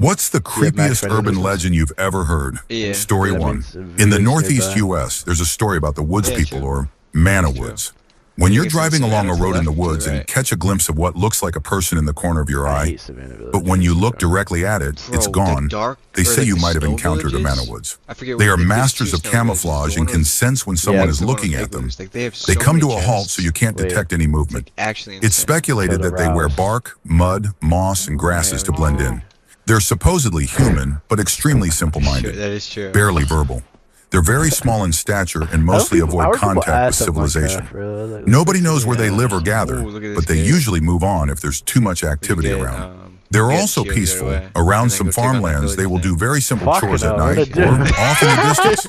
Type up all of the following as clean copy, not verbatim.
What's the creepiest urban legend you've ever heard? Yeah. Story That 1. means In the really northeast nearby. U.S., there's a story about the woods Yeah, people, true. or man of True. woods. When you're think it's driving along a Savannah to road in the left, to woods and right. catch a glimpse of what looks like a person in the corner of your I eye, hate Savannah Village. but when you look directly at it, it's Bro, the gone. dark- They or say like you the might have snow encountered a man villages? of woods. I forget They what- are there's masters two of snow camouflage villages. and The can one sense when someone is the one looking with at them. igloo. Like, they have They so come many to a halt gems. so you can't Wait. detect any movement. Like, actually It's insane. speculated that they wear bark, mud, moss, and grasses to blend in. They're supposedly human, but extremely Sure, simple-minded, that is true. barely verbal. They're very small in stature and mostly avoid contact with civilization. Nobody knows where they live or gather, Ooh, look at but this they kid. usually move on if there's too much activity get, around. um, They're get also chilled right peaceful. away. Around And then some go check on the farmlands, they will village do very simple Fucking chores at hell, night what a or dick. off in the distance.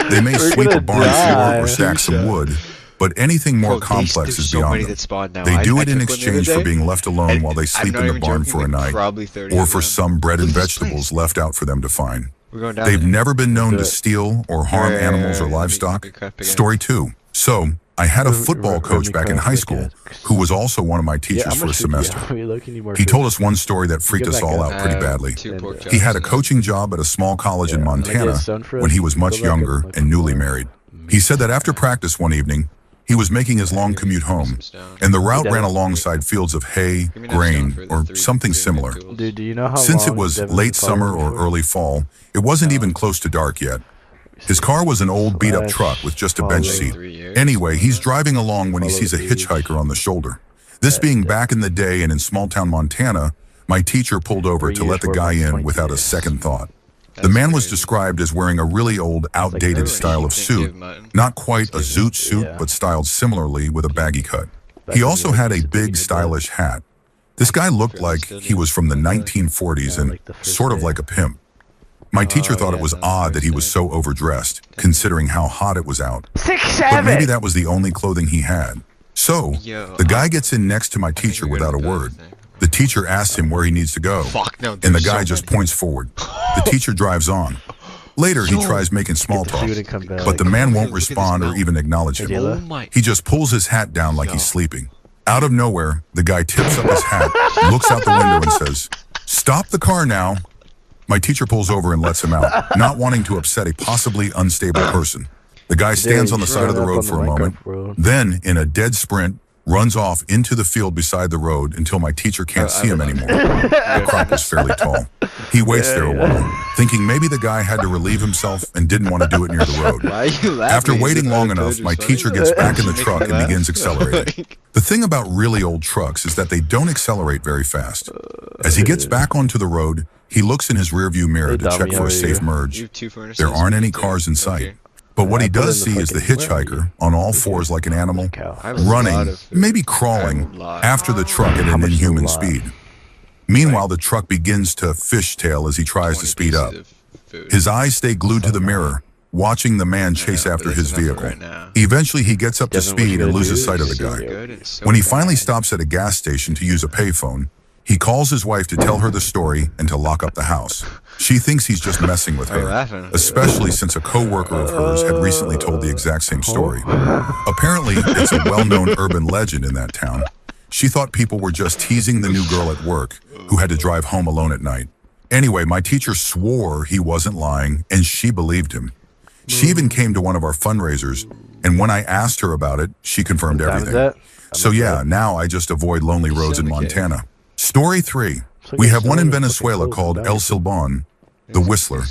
They may We're sweep a gonna barn floor die. or stack some wood, but anything more Bro, complex there's is so beyond many them. that spawn now. They do I it in took one the other exchange for day, being left alone and while they I'm sleep not in the even barn joking, for a like, night, probably 30 or of for them. some bread and Look at this vegetables place. left out for them to find. We're going down They've there. never been known to Let's do it. steal or harm Right, animals or let me livestock. cut again. Story 2. So, I had a football Let coach me back in crack high the school cat. who was also one of my Yeah, teachers I'm for a gonna shoot you. semester. Yeah, look, you need more He food. told us one story that freaked Get us back all up. out pretty badly. 2 pork And, chops He had a and- coaching job at a small college in Yeah, and I get Montana stoned for when he us. was much Go back up, younger look and newly for- married. He said that after practice one evening, he was making his long commute home, and the route ran alongside fields of hay, Give me that grain, stone for or the something 3 similar. tools. Dude, do you know how Since it long was Devin's late been summer following or me for? early fall, it wasn't even close to dark yet. His car was an old beat-up truck with just a bench Follow. seat. 3 years. Anyway, he's driving along when he Follow sees a the hitchhiker on the shoulder. This being back in the day and in small-town Montana, my teacher pulled over 3 to let years, the 4 guy months, in 22 without a days. second thought. The That's man was crazy. described as wearing a really old, outdated everyone. style of Can't suit, give mutton. not quite a zoot suit, Yeah. but styled similarly with a baggy cut. Back He when also you had a used to big, dig in your stylish hat. This guy looked like he was from the 1940s Yeah, and like the first sort of day. like a pimp. My teacher thought it was odd that he was so overdressed, considering how hot it was out. 6, But maybe 7. that was the only clothing he had. So, Yo, the guy gets in next to my teacher you're without a gonna go word. there. The teacher asks him where he needs to go, Fuck, no, and the there's guy so just many. points forward. The teacher drives on. Later, he Yo. tries making small talk, Food and come back. but the man won't Look at this respond or mountain. even acknowledge him. Idea. Oh my. He just pulls his hat down like he's sleeping. Out of nowhere, the guy tips up his hat, looks out the window and says, "Stop the car now." My teacher pulls over and lets him out, not wanting to upset a possibly unstable person. The guy stands on the side of the road for a moment, then, in a dead sprint, runs off into the field beside the road until my teacher can't see him anymore. The crop was fairly tall. He waits there a while, thinking maybe the guy had to relieve himself and didn't want to do it near the road. Why are you laughing? After Is waiting it long that I told enough, you my it's funny? teacher gets back in the Make me truck and laugh? begins accelerating. The thing about really old trucks is that they don't accelerate very fast. As he gets back onto the road, he looks in his rearview mirror to check for a safe You merge. have 2 furnaces? There aren't any Yeah, cars in sight. okay. But what he I put does in see the is the fucking- where are hitchhiker on all fours like an animal, Cow. I have a lot running, of food. maybe I crawling, have a lot. after the truck at How an much is a inhuman lot? speed. Meanwhile, the truck begins to fishtail as he tries to 20 speed up. pieces of food. His eyes stay glued to the mirror, watching the man chase but after that's his enough for vehicle. right now. Eventually, he gets up to Devin, what you speed and gonna loses do? sight of the So guy. Good, it's so When he bad. finally stops at a gas station to use a payphone, he calls his wife to tell her the story and to lock up the house. She thinks he's just messing with Why are you her, laughing? especially since a co-worker of hers had recently told the exact same story. Apparently, it's a well-known urban legend in that town. She thought people were just teasing the new girl at work who had to drive home alone at night. Anyway, my teacher swore he wasn't lying, and she believed him. She even came to one of our fundraisers, and when I asked her about it, she confirmed What time is everything. that? So yeah, now I just avoid lonely roads in Syndicate. Montana. Story 3. like We a have one in story of Venezuela fucking called cold El night. Silbón, the Whistler.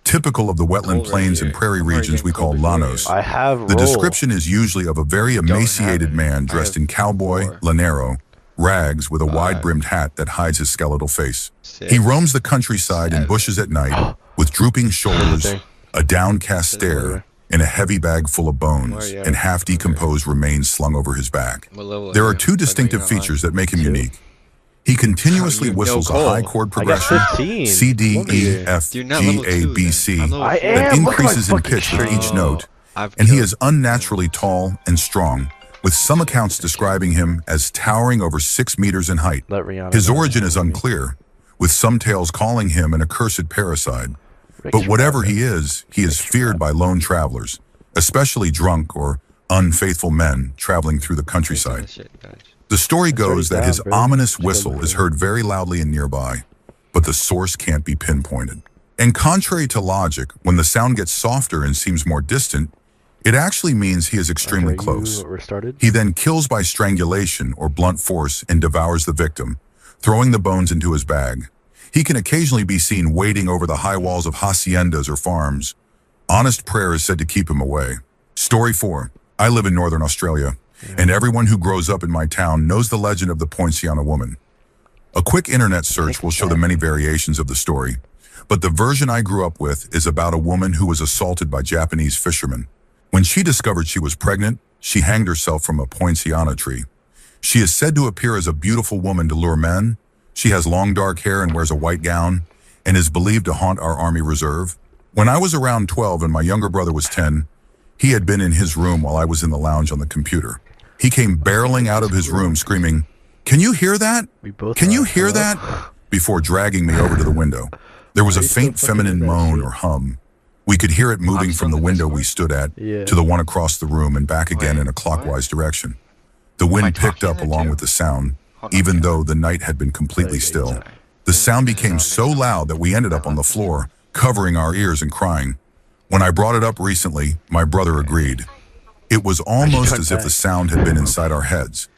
Typical of the wetland Cold right plains and here. prairie I'm already regions we getting call cold right here. llanos. I have The roll. description is usually of a very emaciated have man it. dressed I have in cowboy, 4. lanero, rags with a wide-brimmed hat that hides his skeletal face. 6. He roams the countryside in 7. bushes at night with drooping shoulders, Okay. a downcast stare, whatever. and a heavy bag full of bones Where are you at? and half-decomposed remains slung over his back. What level There are are you? two I know distinctive you're not lying. features that make him unique. He continuously You have no whistles a goal. high chord I got progression, 15. C, D, Look at E, you. F, You're not G, level A, 2 B, then. C, I'm level I 4. am. that Look at my increases in fucking pitch with tree. each note, I've and he killed- is unnaturally tall and strong, with some accounts describing him as towering over 6 meters in height. Let Rihanna His know. origin is unclear, with some tales calling him an accursed parricide. But whatever he is feared by lone travelers, especially drunk or unfaithful men traveling through the countryside. Shit, guys. The story goes that his down, bro. ominous Chill, whistle bro. is heard very loudly and nearby. but the source can't be pinpointed. And contrary to logic, when the sound gets softer and seems more distant, it actually means he is extremely close. He then kills by strangulation or blunt force and devours the victim, throwing the bones into his bag. He can occasionally be seen wading over the high walls of haciendas or farms. Honest prayer is said to keep him away. Story 4. I live in Northern Australia, and everyone who grows up in my town knows the legend of the Poinciana woman. A quick internet search will show the many variations of the story, but the version I grew up with is about a woman who was assaulted by Japanese fishermen. When she discovered she was pregnant, she hanged herself from a Poinciana tree. She is said to appear as a beautiful woman to lure men. She has long dark hair and wears a white gown, and is believed to haunt our Army Reserve. When I was around 12 and my younger brother was 10, he had been in his room while I was in the lounge on the computer. He came barreling out of his room screaming, "Can you hear that? Can you hear that?" before dragging me over to the window. There was a faint feminine moan or hum. We could hear it moving from the window we stood at to the one across the room and back again in a clockwise direction. The wind picked up along with the sound, even though the night had been completely still. The sound became so loud that we ended up on the floor, covering our ears and crying. When I brought it up recently, my brother agreed. It was almost as if the sound had been inside our heads.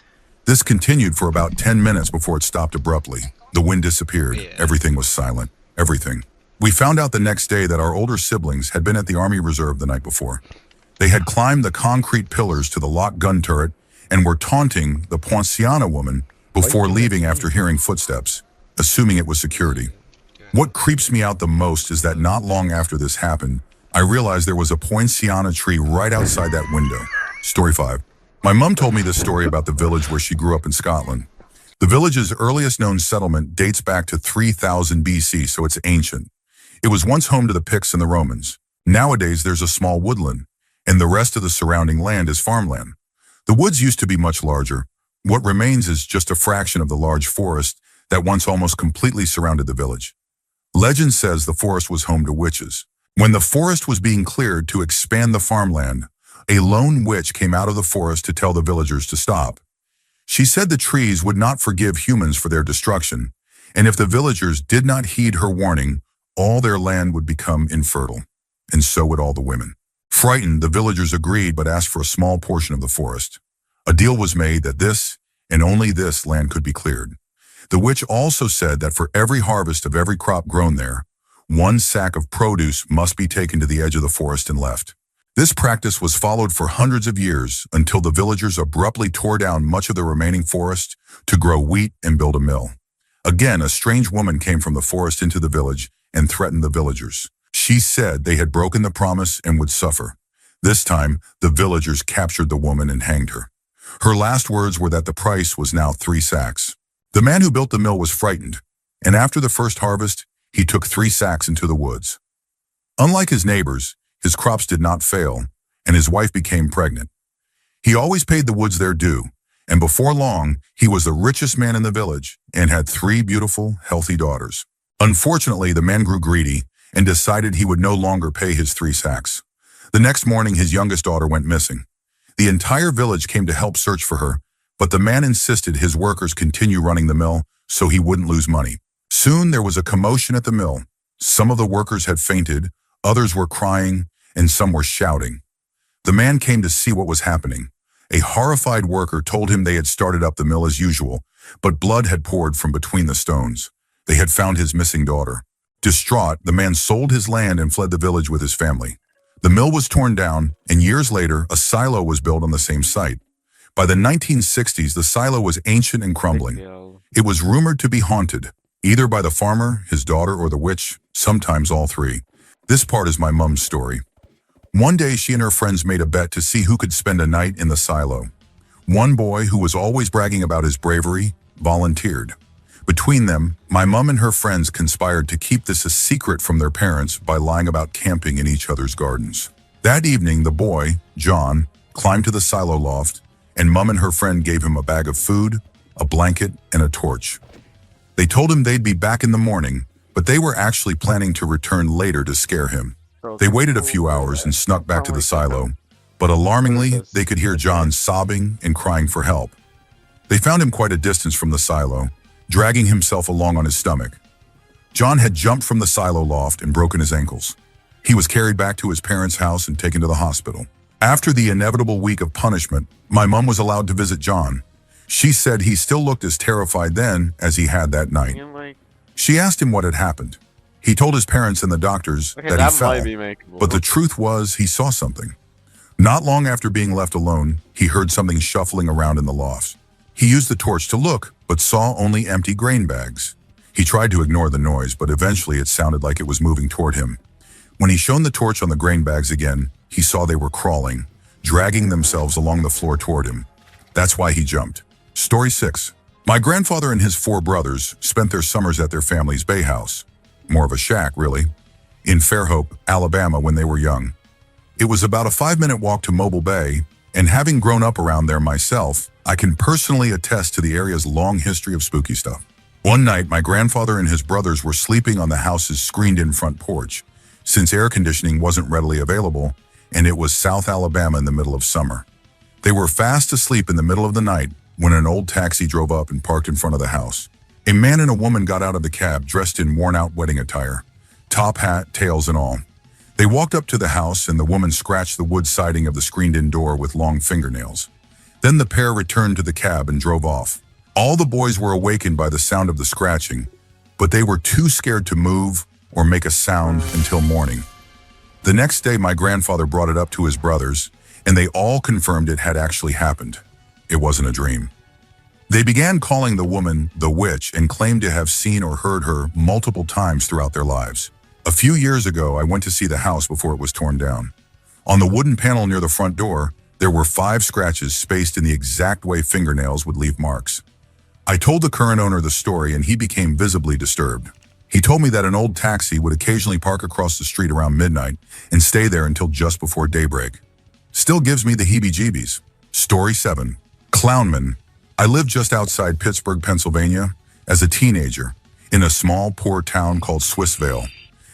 This continued for about 10 minutes before it stopped abruptly. The wind disappeared. Everything was silent. Everything. We found out the next day that our older siblings had been at the Army Reserve the night before. They had climbed the concrete pillars to the locked gun turret and were taunting the Poinciana woman before leaving after hearing footsteps, assuming it was security. What creeps me out the most is that not long after this happened, I realized there was a Poinciana tree right outside that window. Story 5. My mom told me this story about the village where she grew up in Scotland. The village's earliest known settlement dates back to 3000 BC, so it's ancient. It was once home to the Picts and the Romans. Nowadays, there's a small woodland, and the rest of the surrounding land is farmland. The woods used to be much larger. What remains is just a fraction of the large forest that once almost completely surrounded the village. Legend says the forest was home to witches. When the forest was being cleared to expand the farmland, a lone witch came out of the forest to tell the villagers to stop. She said the trees would not forgive humans for their destruction, and if the villagers did not heed her warning, all their land would become infertile, and so would all the women. Frightened, the villagers agreed but asked for a small portion of the forest. A deal was made that this, and only this, land could be cleared. The witch also said that for every harvest of every crop grown there, 1 sack of produce must be taken to the edge of the forest and left. This practice was followed for hundreds of years until the villagers abruptly tore down much of the remaining forest to grow wheat and build a mill. Again, a strange woman came from the forest into the village and threatened the villagers. She said they had broken the promise and would suffer. This time, the villagers captured the woman and hanged her. Her last words were that the price was now 3 sacks. The man who built the mill was frightened, and after the first harvest, he took 3 sacks into the woods. Unlike his neighbors, his crops did not fail, and his wife became pregnant. He always paid the woods their due, and before long, he was the richest man in the village and had 3 beautiful, healthy daughters. Unfortunately, the man grew greedy and decided he would no longer pay his 3 sacks. The next morning, his youngest daughter went missing. The entire village came to help search for her, but the man insisted his workers continue running the mill so he wouldn't lose money. Soon there was a commotion at the mill. Some of the workers had fainted, others were crying, and some were shouting. The man came to see what was happening. A horrified worker told him they had started up the mill as usual, but blood had poured from between the stones. They had found his missing daughter. Distraught, the man sold his land and fled the village with his family. The mill was torn down, and years later, a silo was built on the same site. By the 1960s, the silo was ancient and crumbling. It was rumored to be haunted, either by the farmer, his daughter, or the witch, sometimes all 3. This part is my mom's story. One day, she and her friends made a bet to see who could spend a night in the silo. One boy, who was always bragging about his bravery, volunteered. Between them, my mom and her friends conspired to keep this a secret from their parents by lying about camping in each other's gardens. That evening, the boy, John, climbed to the silo loft, and Mom and her friend gave him a bag of food, a blanket, and a torch. They told him they'd be back in the morning, but they were actually planning to return later to scare him. They waited a few hours and snuck back to the silo, but alarmingly, they could hear John sobbing and crying for help. They found him quite a distance from the silo, dragging himself along on his stomach. John had jumped from the silo loft and broken his ankles. He was carried back to his parents' house and taken to the hospital. After the inevitable week of punishment, my mom was allowed to visit John. She said he still looked as terrified then as he had that night. She asked him what had happened. He told his parents and the doctors that he fell, but the truth was he saw something. Not long after being left alone, he heard something shuffling around in the loft. He used the torch to look, but saw only empty grain bags. He tried to ignore the noise, but eventually it sounded like it was moving toward him. When he shone the torch on the grain bags again, he saw they were crawling, dragging themselves along the floor toward him. That's why he jumped. Story 6. My grandfather and his 4 brothers spent their summers at their family's bay house. More of a shack, really. In Fairhope, Alabama when they were young. It was about a 5-minute walk to Mobile Bay, and having grown up around there myself, I can personally attest to the area's long history of spooky stuff. One night, my grandfather and his brothers were sleeping on the house's screened-in front porch, since air conditioning wasn't readily available, and it was South Alabama in the middle of summer. They were fast asleep in the middle of the night when an old taxi drove up and parked in front of the house. A man and a woman got out of the cab dressed in worn-out wedding attire, top hat, tails and all. They walked up to the house and the woman scratched the wood siding of the screened-in door with long fingernails. Then the pair returned to the cab and drove off. All the boys were awakened by the sound of the scratching, but they were too scared to move or make a sound until morning. The next day, my grandfather brought it up to his brothers, and they all confirmed it had actually happened. It wasn't a dream. They began calling the woman the witch and claimed to have seen or heard her multiple times throughout their lives. A few years ago, I went to see the house before it was torn down. On the wooden panel near the front door, there were 5 scratches spaced in the exact way fingernails would leave marks. I told the current owner the story and he became visibly disturbed. He told me that an old taxi would occasionally park across the street around midnight and stay there until just before daybreak. Still gives me the heebie-jeebies. Story 7. Clownman. I lived just outside Pittsburgh, Pennsylvania, as a teenager, in a small, poor town called Swissvale.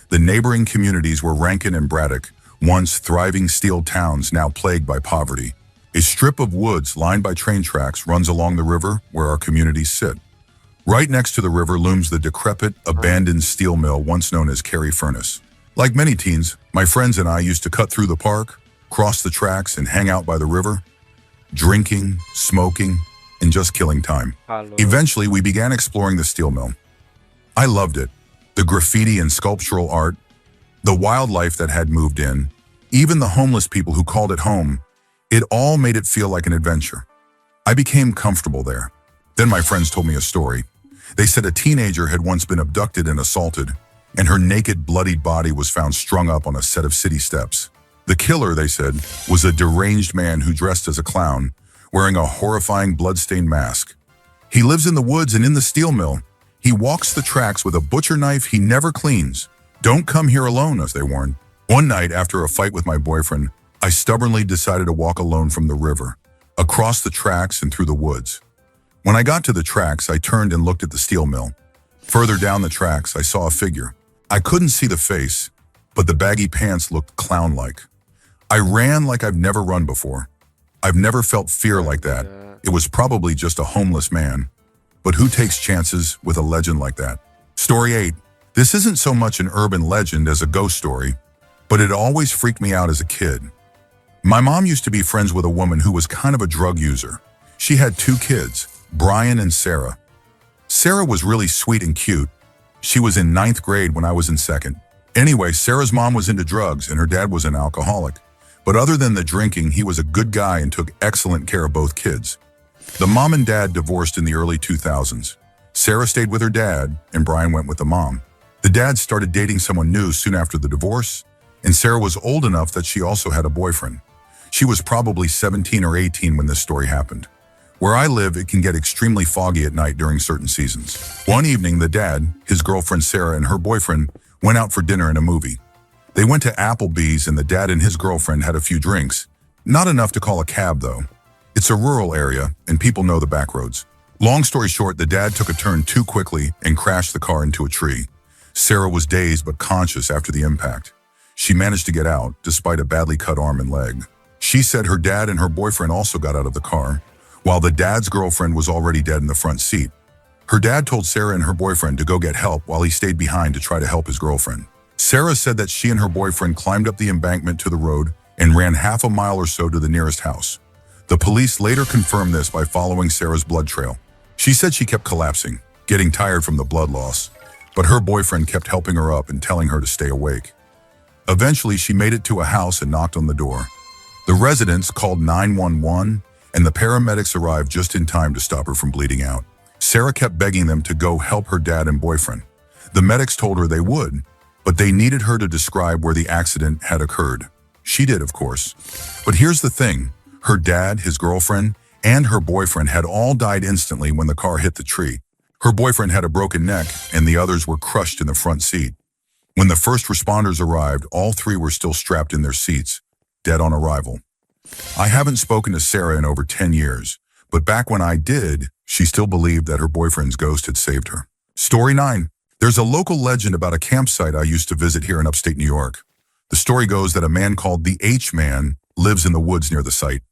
The neighboring communities were Rankin and Braddock, once thriving steel towns now plagued by poverty. A strip of woods lined by train tracks runs along the river where our communities sit. Right next to the river looms the decrepit, abandoned steel mill once known as Carey Furnace. Like many teens, my friends and I used to cut through the park, cross the tracks, and hang out by the river, drinking, smoking, and just killing time. Eventually, we began exploring the steel mill. I loved it. The graffiti and sculptural art, the wildlife that had moved in, even the homeless people who called it home, it all made it feel like an adventure. I became comfortable there. Then my friends told me a story. They said a teenager had once been abducted and assaulted, and her naked, bloodied body was found strung up on a set of city steps. The killer, they said, was a deranged man who dressed as a clown, wearing a horrifying blood-stained mask. He lives in the woods and in the steel mill. He walks the tracks with a butcher knife he never cleans. Don't come here alone, as they warned. One night, after a fight with my boyfriend, I stubbornly decided to walk alone from the river, across the tracks and through the woods. When I got to the tracks, I turned and looked at the steel mill. Further down the tracks, I saw a figure. I couldn't see the face, but the baggy pants looked clown-like. I ran like I've never run before. I've never felt fear like that. It was probably just a homeless man. But who takes chances with a legend like that? Story 8. This isn't so much an urban legend as a ghost story, but it always freaked me out as a kid. My mom used to be friends with a woman who was kind of a drug user. She had 2 kids, Brian and Sarah. Sarah was really sweet and cute. She was in 9th grade when I was in 2nd. Anyway, Sarah's mom was into drugs and her dad was an alcoholic. But other than the drinking, he was a good guy and took excellent care of both kids. The mom and dad divorced in the early 2000s. Sarah stayed with her dad, and Brian went with the mom. The dad started dating someone new soon after the divorce, and Sarah was old enough that she also had a boyfriend. She was probably 17 or 18 when this story happened. Where I live, it can get extremely foggy at night during certain seasons. One evening, the dad, his girlfriend Sarah, and her boyfriend went out for dinner and a movie. They went to Applebee's and the dad and his girlfriend had a few drinks. Not enough to call a cab, though. It's a rural area, and people know the back roads. Long story short, the dad took a turn too quickly and crashed the car into a tree. Sarah was dazed but conscious after the impact. She managed to get out, despite a badly cut arm and leg. She said her dad and her boyfriend also got out of the car, while the dad's girlfriend was already dead in the front seat. Her dad told Sarah and her boyfriend to go get help while he stayed behind to try to help his girlfriend. Sarah said that she and her boyfriend climbed up the embankment to the road and ran half a mile or so to the nearest house. The police later confirmed this by following Sarah's blood trail. She said she kept collapsing, getting tired from the blood loss, but her boyfriend kept helping her up and telling her to stay awake. Eventually, she made it to a house and knocked on the door. The residents called 911, and the paramedics arrived just in time to stop her from bleeding out. Sarah kept begging them to go help her dad and boyfriend. The medics told her they would, but they needed her to describe where the accident had occurred. She did, of course. But here's the thing. Her dad, his girlfriend, and her boyfriend had all died instantly when the car hit the tree. Her boyfriend had a broken neck, and the others were crushed in the front seat. When the first responders arrived, all three were still strapped in their seats, dead on arrival. I haven't spoken to Sarah in over 10 years, but back when I did, she still believed that her boyfriend's ghost had saved her. Story 9. There's a local legend about a campsite I used to visit here in upstate New York. The story goes that a man called the H-Man lives in the woods near the site.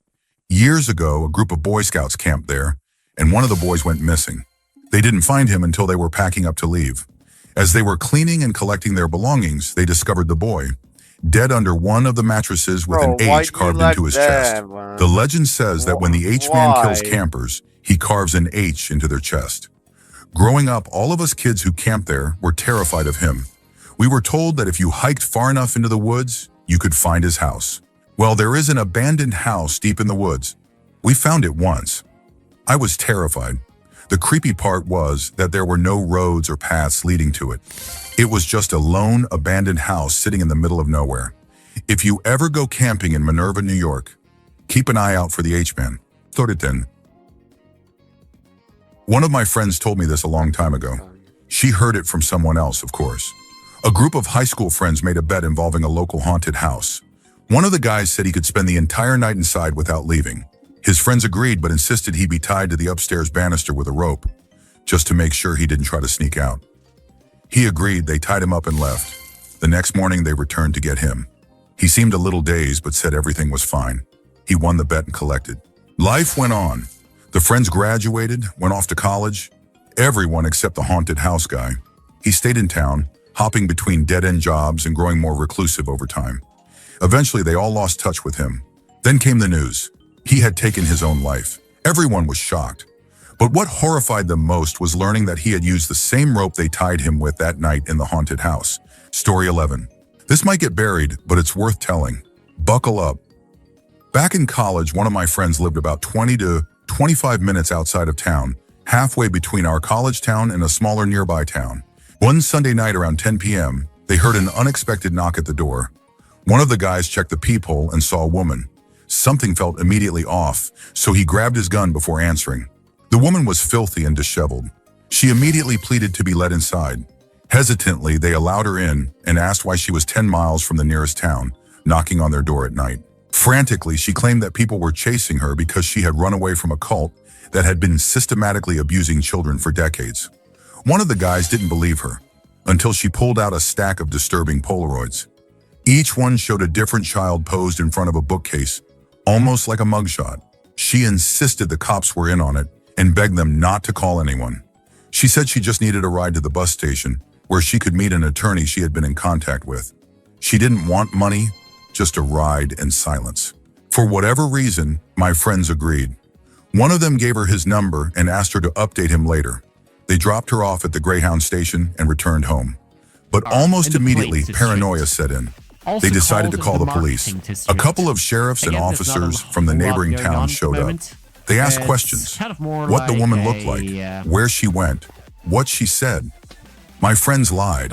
Years ago, a group of Boy Scouts camped there, and one of the boys went missing. They didn't find him until they were packing up to leave. As they were cleaning and collecting their belongings, they discovered the boy, dead under one of the mattresses with an H carved into his chest. The legend says that when the H-Man kills campers, he carves an H into their chest. Growing up, all of us kids who camped there were terrified of him. We were told that if you hiked far enough into the woods, you could find his house. Well, there is an abandoned house deep in the woods. We found it once. I was terrified. The creepy part was that there were no roads or paths leading to it. It was just a lone, abandoned house sitting in the middle of nowhere. If you ever go camping in Minerva, New York, keep an eye out for the H-Man. Toriten. One of my friends told me this a long time ago. She heard it from someone else, of course. A group of high school friends made a bet involving a local haunted house. One of the guys said he could spend the entire night inside without leaving. His friends agreed, but insisted he be tied to the upstairs banister with a rope, just to make sure he didn't try to sneak out. He agreed. They tied him up and left. The next morning, they returned to get him. He seemed a little dazed, but said everything was fine. He won the bet and collected. Life went on. The friends graduated, went off to college. Everyone except the haunted house guy. He stayed in town, hopping between dead-end jobs and growing more reclusive over time. Eventually, they all lost touch with him. Then came the news. He had taken his own life. Everyone was shocked. But what horrified them most was learning that he had used the same rope they tied him with that night in the haunted house. Story 11. This might get buried, but it's worth telling. Buckle up. Back in college, one of my friends lived about 20 to 25 minutes outside of town, halfway between our college town and a smaller nearby town. One Sunday night around 10 p.m., they heard an unexpected knock at the door. One of the guys checked the peephole and saw a woman. Something felt immediately off, so he grabbed his gun before answering. The woman was filthy and disheveled. She immediately pleaded to be let inside. Hesitantly, they allowed her in and asked why she was 10 miles from the nearest town, knocking on their door at night. Frantically, she claimed that people were chasing her because she had run away from a cult that had been systematically abusing children for decades. One of the guys didn't believe her until she pulled out a stack of disturbing Polaroids. Each one showed a different child posed in front of a bookcase, almost like a mugshot. She insisted the cops were in on it and begged them not to call anyone. She said she just needed a ride to the bus station where she could meet an attorney she had been in contact with. She didn't want money, just a ride and silence. For whatever reason, my friends agreed. One of them gave her his number and asked her to update him later. They dropped her off at the Greyhound station and returned home. But almost immediately, paranoia set in. They decided to call the police. A couple of sheriffs and officers from the neighboring town showed up. They asked questions. What the woman looked like, where she went, what she said. My friends lied.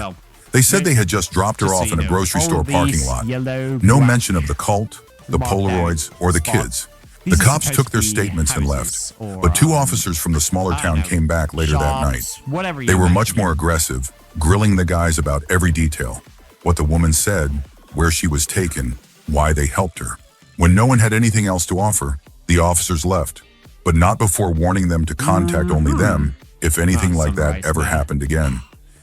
They said they had just dropped her off in a grocery store parking lot. No mention of the cult, the Polaroids, or the kids. The cops took their statements and left, but two officers from the smaller town came back later that night. They were much more aggressive, grilling the guys about every detail. What the woman said, where she was taken, why they helped her. When no one had anything else to offer, the officers left, but not before warning them to contact only them if anything like that ever happened again.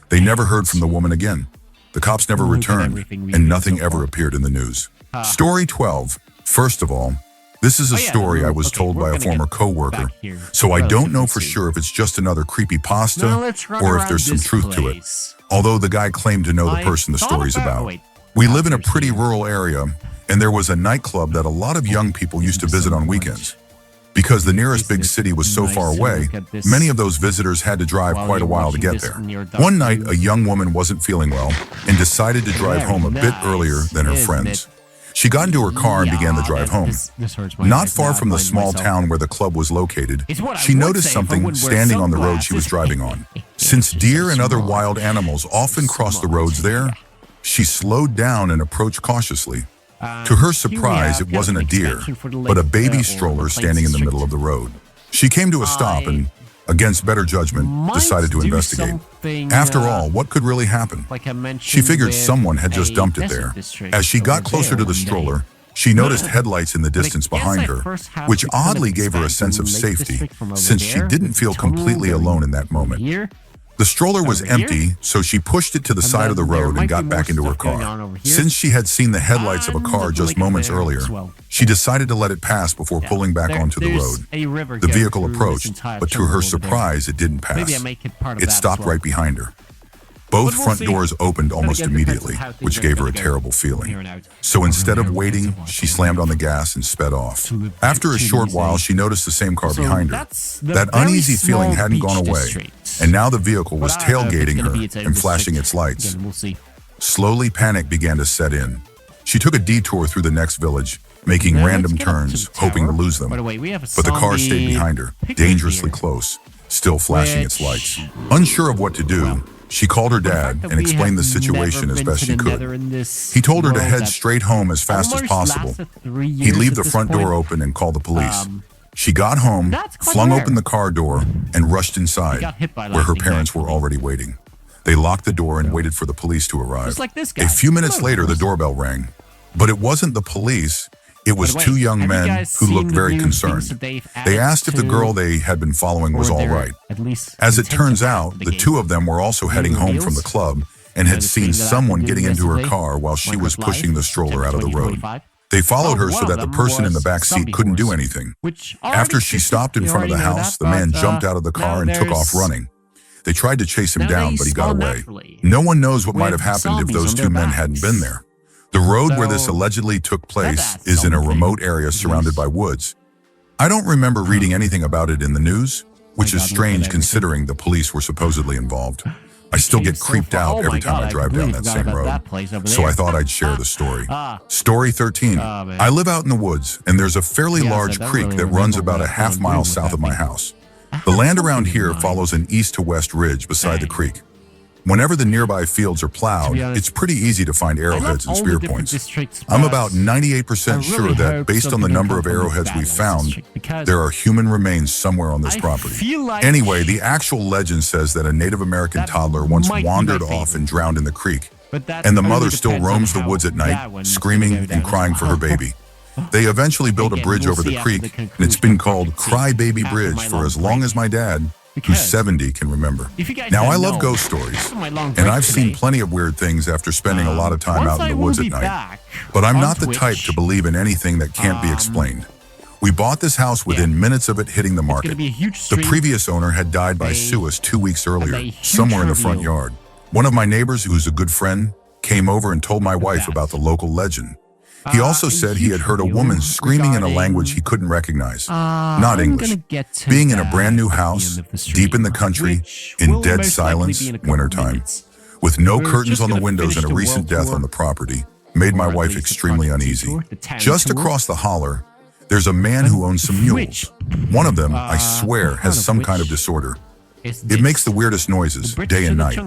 They never heard from the woman again. The cops never returned, and nothing ever appeared in the news. Story 12. First of all, This is a story I was told by a former coworker, so I don't know for sure if it's just another creepypasta or if there's some truth to it. Although the guy claimed to know the person the story's about. We live in a pretty rural area, and there was a nightclub that a lot of young people used to visit on weekends. Because the nearest big city was so far away, many of those visitors had to drive quite a while to get there. One night, a young woman wasn't feeling well and decided to drive home a bit earlier than her friends. She got into her car and began the drive home. Not far from the small town where the club was located, she noticed something standing on the road she was driving on. Since deer and other wild animals often cross the roads there, she slowed down and approached cautiously. To her surprise, it wasn't a deer, but a baby stroller standing in the middle of the road. She came to a stop and, against better judgment, decided to investigate. After all, what could really happen? She figured someone had just dumped it there. As she got closer to the stroller, she noticed headlights in the distance behind her, which oddly gave her a sense of safety, since she didn't feel completely alone in that moment. The stroller was empty, so she pushed it to the side of the road and got back into her car. Since she had seen the headlights of a car just moments earlier, she decided to let it pass before pulling back onto the road. The vehicle approached, but to her surprise, it didn't pass. It stopped right behind her. Both front doors opened almost immediately, which gave her a terrible feeling. So instead of waiting, she slammed on the gas and sped off. After a short while, she noticed the same car behind her. That uneasy feeling hadn't gone away, and now the vehicle was tailgating her and flashing its lights. Slowly, panic began to set in. She took a detour through the next village, making random turns, hoping to lose them. But the car stayed behind her, dangerously close, still flashing its lights. Unsure of what to do, she called her dad and explained the situation as best she could. He told her to head straight home as fast as possible. He'd leave the front door open and call the police. She got home, flung open the car door, and rushed inside, where her parents were already waiting. They locked the door and waited for the police to arrive. A few minutes later, the doorbell rang. But it wasn't the police. It was two young men who looked very concerned. They asked if the girl they had been following was all right. As it turns out, the two of them were also heading home from the club and had seen someone getting into her car while she was pushing the stroller out of the road. They followed her so that the person in the back seat couldn't do anything. After she stopped in front of the house, the man jumped out of the car and took off running. They tried to chase him down, but he got away. No one knows what might have happened if those two men hadn't been there. The road where this allegedly took place is in a remote area surrounded by woods. I don't remember reading anything about it in the news, which is strange considering the police were supposedly involved. I still get creeped out every time I drive down that same road, so I thought I'd share the story. Story 13. I live out in the woods, and there's a fairly large creek that runs about a half-mile south of my house. The land around here follows an east-to-west ridge beside the creek. Whenever the nearby fields are plowed, it's pretty easy to find arrowheads and spear points. I'm about 98% sure that based on the number of arrowheads we've found, there are human remains somewhere on this property. Anyway, the actual legend says that a Native American toddler once wandered off and drowned in the creek, and the mother still roams the woods at night, screaming and crying for her baby. They eventually built a bridge over the creek, and it's been called Cry Baby Bridge for as long as my dad, who's 70, can remember. Now, I love ghost stories, and I've seen plenty of weird things after spending a lot of time out in the woods at night, but I'm not the type to believe in anything that can't be explained. We bought this house within minutes of it hitting the market. The previous owner had died by suicide 2 weeks earlier, somewhere in the front yard. One of my neighbors, who's a good friend, came over and told my wife about the local legend. He also said he had heard a woman screaming in a language he couldn't recognize, not English. Being in a brand new house, deep in the country, in dead silence, wintertime, with no curtains on the windows and a recent death on the property, made my wife extremely uneasy. Just across the holler, there's a man who owns some mules. One of them, I swear, has some kind of disorder. It makes the weirdest noises, day and night.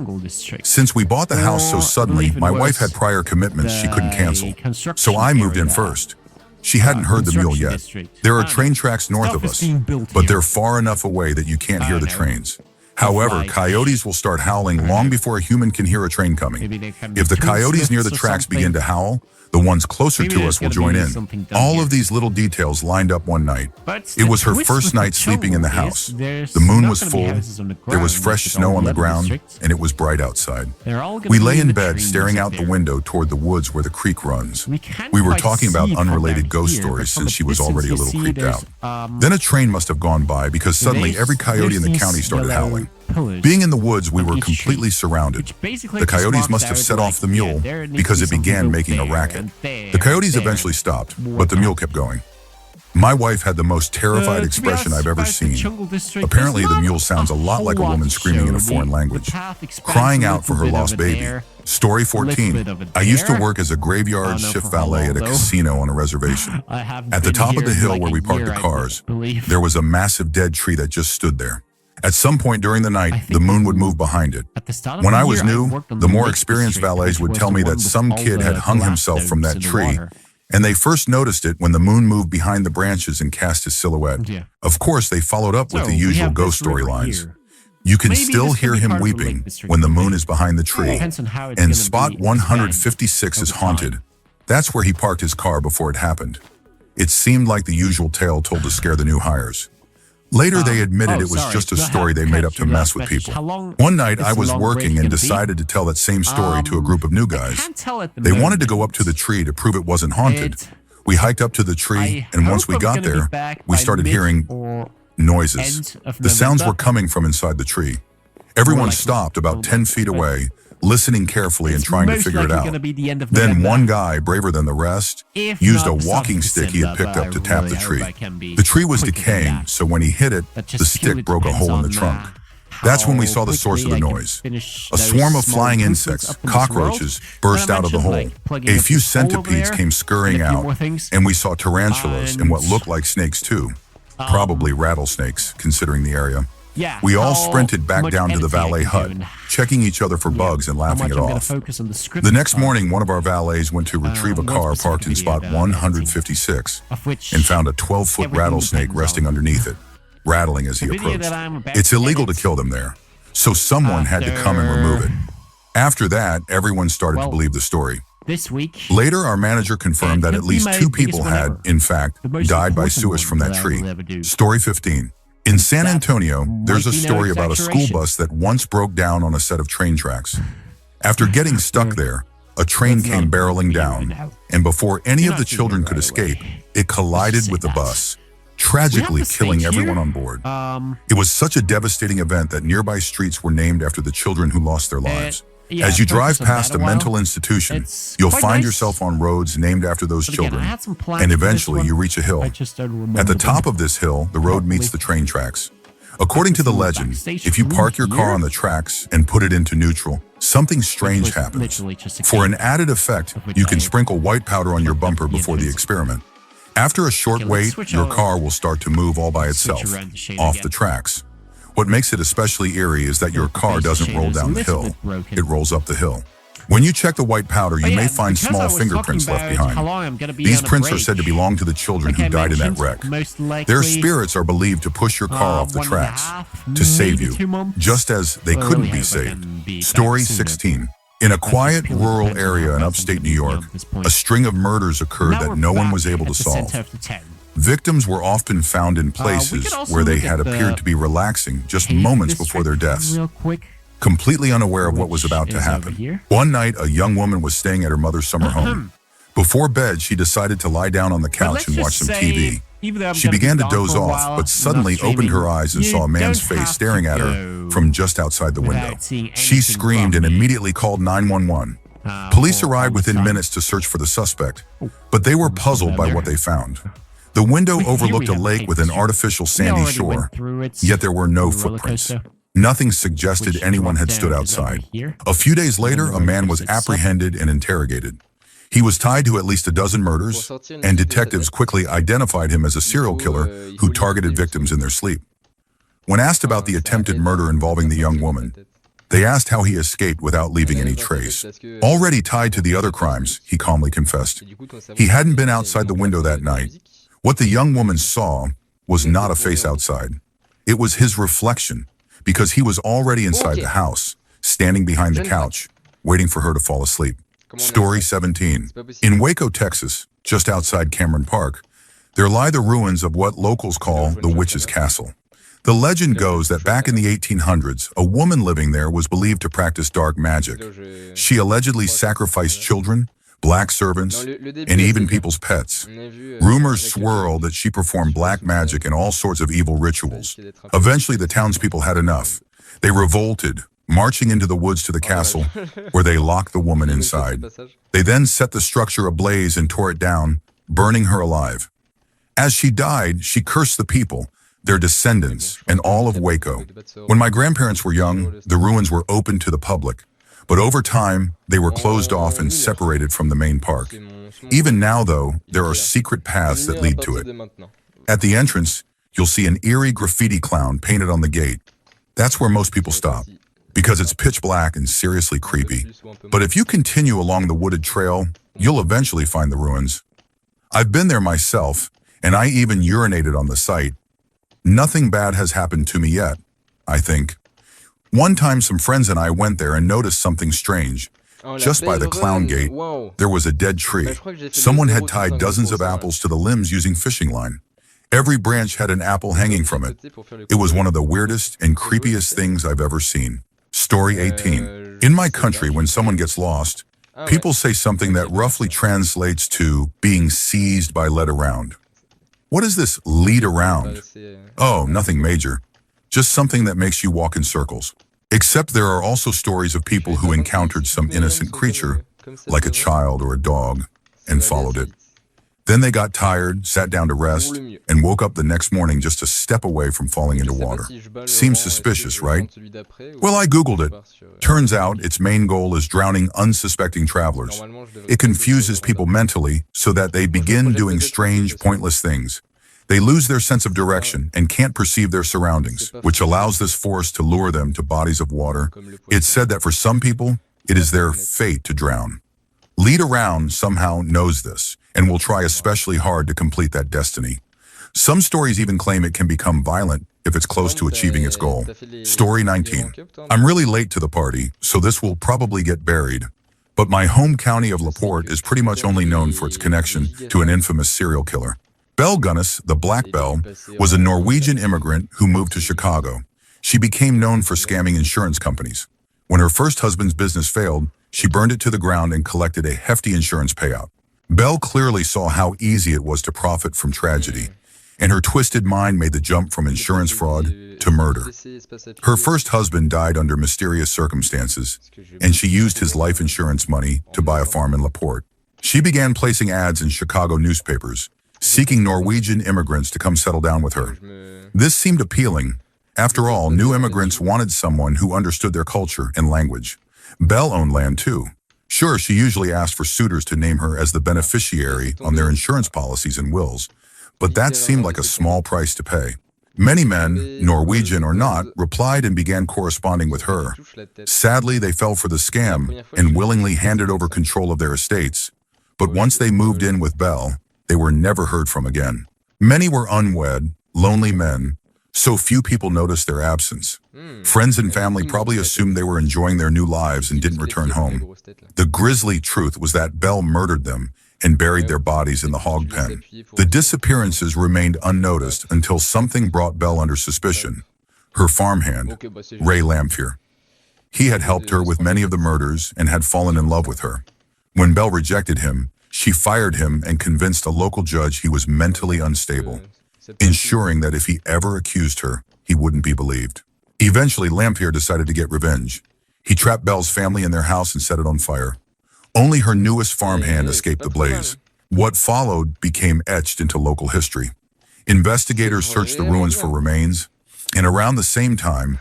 Since we bought the house so suddenly, my wife had prior commitments she couldn't cancel, so I moved in first. She hadn't heard the mule yet. There are train tracks north of us, but they're far enough away that you can't hear the trains. However, coyotes will start howling long before a human can hear a train coming. If the coyotes near the tracks begin to howl, the ones closer to us will join in. All of these little details lined up one night. It was her first night sleeping in the house. The moon was full, there was fresh snow on the ground, and it was bright outside. We lay in bed staring out the window toward the woods where the creek runs. We were talking about unrelated ghost stories since she was already a little creeped out. Then a train must have gone by because suddenly every coyote in the county started howling. Being in the woods, we were completely surrounded. The coyotes must have set off the mule because it began making a racket. The coyotes eventually stopped, but the mule kept going. My wife had the most terrified expression I've ever seen. Apparently, the mule sounds a lot like a woman screaming in a foreign language, crying out for her lost baby. Story 14. I used to work as a graveyard shift valet at a casino on a reservation. At the top of the hill where we parked the cars, there was a massive dead tree that just stood there. At some point during the night, the moon would move behind it. When I was new, the more experienced valets would tell me that some kid had hung himself from that tree, and they first noticed it when the moon moved behind the branches and cast his silhouette. Of course, they followed up with the usual ghost storylines. You can still hear him weeping when the moon is behind the tree, and spot 156 is haunted. That's where he parked his car before it happened. It seemed like the usual tale told to scare the new hires. Later, they admitted it was just a story they made up to mess with people. One night, I was working and decided to tell that same story to a group of new guys. They wanted to go up to the tree to prove it wasn't haunted. We hiked up to the tree, and once we got there, we started hearing noises. The sounds were coming from inside the tree. Everyone stopped about 10 feet away, listening carefully and trying to figure it out. Then one guy, braver than the rest, used a walking stick he had picked up to tap the tree. The tree was decaying, so when he hit it, the stick broke a hole in the trunk. That's when we saw the source of the noise. A swarm of flying insects, cockroaches, burst out of the hole. A few centipedes came scurrying out, and we saw tarantulas and what looked like snakes too. Probably rattlesnakes, considering the area. We all sprinted back down to the valet hut, checking each other for bugs and laughing it off. The next morning, one of our valets went to retrieve a car parked in spot 156 and found a 12-foot rattlesnake resting underneath it, rattling as he approached. It's illegal to kill them there, so someone had to come and remove it. After that, everyone started to believe the story. Later, our manager confirmed that at least 2 people had, in fact, died by sewage from that tree. Story 15. In San Antonio, there's a story about a school bus that once broke down on a set of train tracks. After getting stuck there, a train came barreling down, and before any of the children could escape, it collided with the bus, tragically killing everyone on board. It was such a devastating event that nearby streets were named after the children who lost their lives. As you drive past a mental institution, you'll find yourself on roads named after those children, and eventually you reach a hill. At the top of this hill, the road meets the train tracks. According to the legend, if you park your car on the tracks and put it into neutral, something strange happens. For an added effect, you can sprinkle white powder on your bumper before the experiment. After a short wait, your car will start to move all by itself, off the tracks. What makes it especially eerie is that your car doesn't roll down the hill, it rolls up the hill. When you check the white powder, you may find small fingerprints left behind. These prints are said to belong to the children who died in that wreck. Their spirits are believed to push your car off the tracks, to save you, just as they couldn't be saved. Story 16. In a quiet, rural area in upstate New York, a string of murders occurred that no one was able to solve. Victims were often found in places where they had appeared to be relaxing just moments before their deaths, completely unaware of what was about to happen. One night, a young woman was staying at her mother's summer home. Before bed, she decided to lie down on the couch and watch some TV. She began to doze off, but suddenly opened her eyes and saw a man's face staring at her from just outside the window. She screamed and immediately called 911. Police arrived within minutes to search for the suspect, but they were puzzled by what they found. The window overlooked a lake with an artificial sandy shore, yet there were no footprints. Nothing suggested anyone had stood outside. A few days later, a man was apprehended and interrogated. He was tied to at least a dozen murders, and detectives quickly identified him as a serial killer who targeted victims in their sleep. When asked about the attempted murder involving the young woman, they asked how he escaped without leaving any trace. Already tied to the other crimes, he calmly confessed. He hadn't been outside the window that night. What the young woman saw was not a face outside. It was his reflection, because he was already inside Ok. the house, standing behind the Je ne vois. couch, waiting for her to fall asleep. Comment on a Story ça? 17. C'est pas possible. In Waco, Texas, just outside Cameron Park, there lie the ruins of what locals call the Witch's Castle. The legend goes that back in the 1800s, a woman living there was believed to practice dark magic. She allegedly sacrificed children, black servants, and even people's pets. Rumors swirl that she performed black magic and all sorts of evil rituals. Eventually, the townspeople had enough. They revolted, marching into the woods to the castle, where they locked the woman inside. They then set the structure ablaze and tore it down, burning her alive. As she died, she cursed the people, their descendants, and all of Waco. When my grandparents were young, the ruins were open to the public. But over time, they were closed off and separated from the main park. Even now, though, there are secret paths that lead to it. At the entrance, you'll see an eerie graffiti clown painted on the gate. That's where most people stop, because it's pitch black and seriously creepy. But if you continue along the wooded trail, you'll eventually find the ruins. I've been there myself, and I even urinated on the site. Nothing bad has happened to me yet, I think. One time some friends and I went there and noticed something strange. Just by the clown gate, there was a dead tree. Someone had tied dozens of apples to the limbs using fishing line. Every branch had an apple hanging from it. It was one of the weirdest and creepiest things I've ever seen. Story 18. In my country, when someone gets lost, people say something that roughly translates to being seized by led around. What is this lead around? Oh, nothing major. Just something that makes you walk in circles. Except there are also stories of people who encountered some innocent creature, like a child or a dog, and followed it. Then they got tired, sat down to rest, and woke up the next morning just a step away from falling into water. Seems suspicious, right? Well, I Googled it. Turns out its main goal is drowning unsuspecting travelers. It confuses people mentally so that they begin doing strange, pointless things. They lose their sense of direction and can't perceive their surroundings, which allows this force to lure them to bodies of water. It's said that for some people, it is their fate to drown. Lead Around somehow knows this and will try especially hard to complete that destiny. Some stories even claim it can become violent if it's close to achieving its goal. Story 19. I'm really late to the party, so this will probably get buried. But my home county of LaPorte is pretty much only known for its connection to an infamous serial killer. Belle Gunness, the Black Belle, was a Norwegian immigrant who moved to Chicago. She became known for scamming insurance companies. When her first husband's business failed, she burned it to the ground and collected a hefty insurance payout. Belle clearly saw how easy it was to profit from tragedy, and her twisted mind made the jump from insurance fraud to murder. Her first husband died under mysterious circumstances, and she used his life insurance money to buy a farm in LaPorte. She began placing ads in Chicago newspapers, seeking Norwegian immigrants to come settle down with her. This seemed appealing. After all, new immigrants wanted someone who understood their culture and language. Belle owned land too. Sure, she usually asked for suitors to name her as the beneficiary on their insurance policies and wills, but that seemed like a small price to pay. Many men, Norwegian or not, replied and began corresponding with her. Sadly, they fell for the scam and willingly handed over control of their estates. But once they moved in with Belle, they were never heard from again. Many were unwed, lonely men, so few people noticed their absence. Friends and family probably assumed they were enjoying their new lives and didn't return home. The grisly truth was that Belle murdered them and buried their bodies in the hog pen. The disappearances remained unnoticed until something brought Belle under suspicion. Her farmhand, Ray Lamphere. He had helped her with many of the murders and had fallen in love with her. When Belle rejected him, she fired him and convinced a local judge he was mentally unstable, ensuring that if he ever accused her, he wouldn't be believed. Eventually, Lamphere decided to get revenge. He trapped Belle's family in their house and set it on fire. Only her newest farmhand escaped the blaze. What followed became etched into local history. Investigators searched the ruins for remains, and around the same time,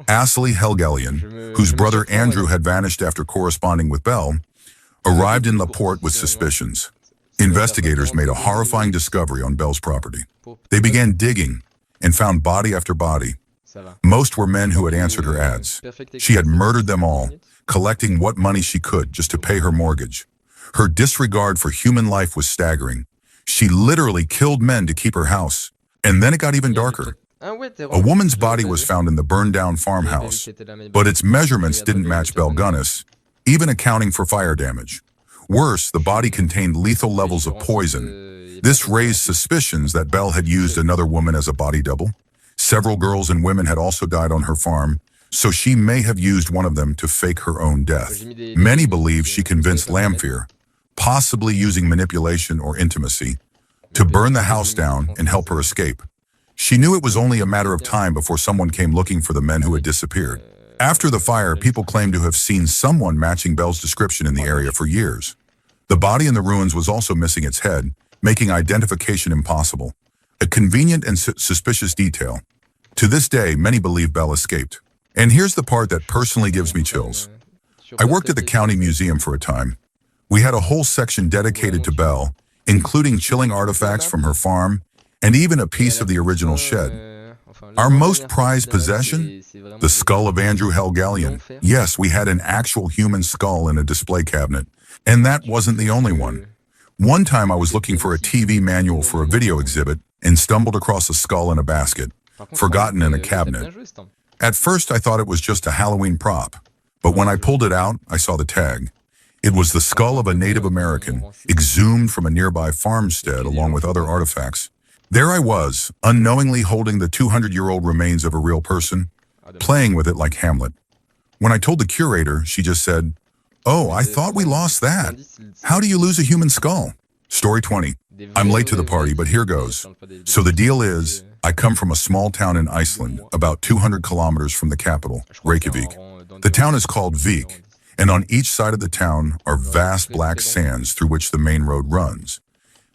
Astley Helgelien, whose brother Andrew had vanished after corresponding with Belle, arrived in LaPorte with suspicions. Investigators made a horrifying discovery on Belle's property. They began digging and found body after body. Most were men who had answered her ads. She had murdered them all, collecting what money she could just to pay her mortgage. Her disregard for human life was staggering. She literally killed men to keep her house. And then it got even darker. A woman's body was found in the burned-down farmhouse, but its measurements didn't match Belle Gunnis, even accounting for fire damage. Worse, the body contained lethal levels of poison. This raised suspicions that Belle had used another woman as a body double. Several girls and women had also died on her farm, so she may have used one of them to fake her own death. Many believe she convinced Lamphere, possibly using manipulation or intimacy, to burn the house down and help her escape. She knew it was only a matter of time before someone came looking for the men who had disappeared. After the fire, people claim to have seen someone matching Belle's description in the area for years. The body in the ruins was also missing its head, making identification impossible. A convenient and suspicious detail. To this day, many believe Belle escaped. And here's the part that personally gives me chills. I worked at the county museum for a time. We had a whole section dedicated to Belle, including chilling artifacts from her farm, and even a piece of the original shed. Our most prized possession? The skull of Andrew Helgalian. Yes, we had an actual human skull in a display cabinet, and that wasn't the only one. One time I was looking for a TV manual for a video exhibit and stumbled across a skull in a basket, forgotten in a cabinet. At first I thought it was just a Halloween prop, but when I pulled it out, I saw the tag. It was the skull of a Native American, exhumed from a nearby farmstead along with other artifacts. There I was, unknowingly holding the 200-year-old remains of a real person, playing with it like Hamlet. When I told the curator, she just said, "Oh, I thought we lost that. How do you lose a human skull?" Story 20. I'm late to the party, but here goes. So the deal is, I come from a small town in Iceland, about 200 kilometers from the capital, Reykjavik. The town is called Vik, and on each side of the town are vast black sands through which the main road runs.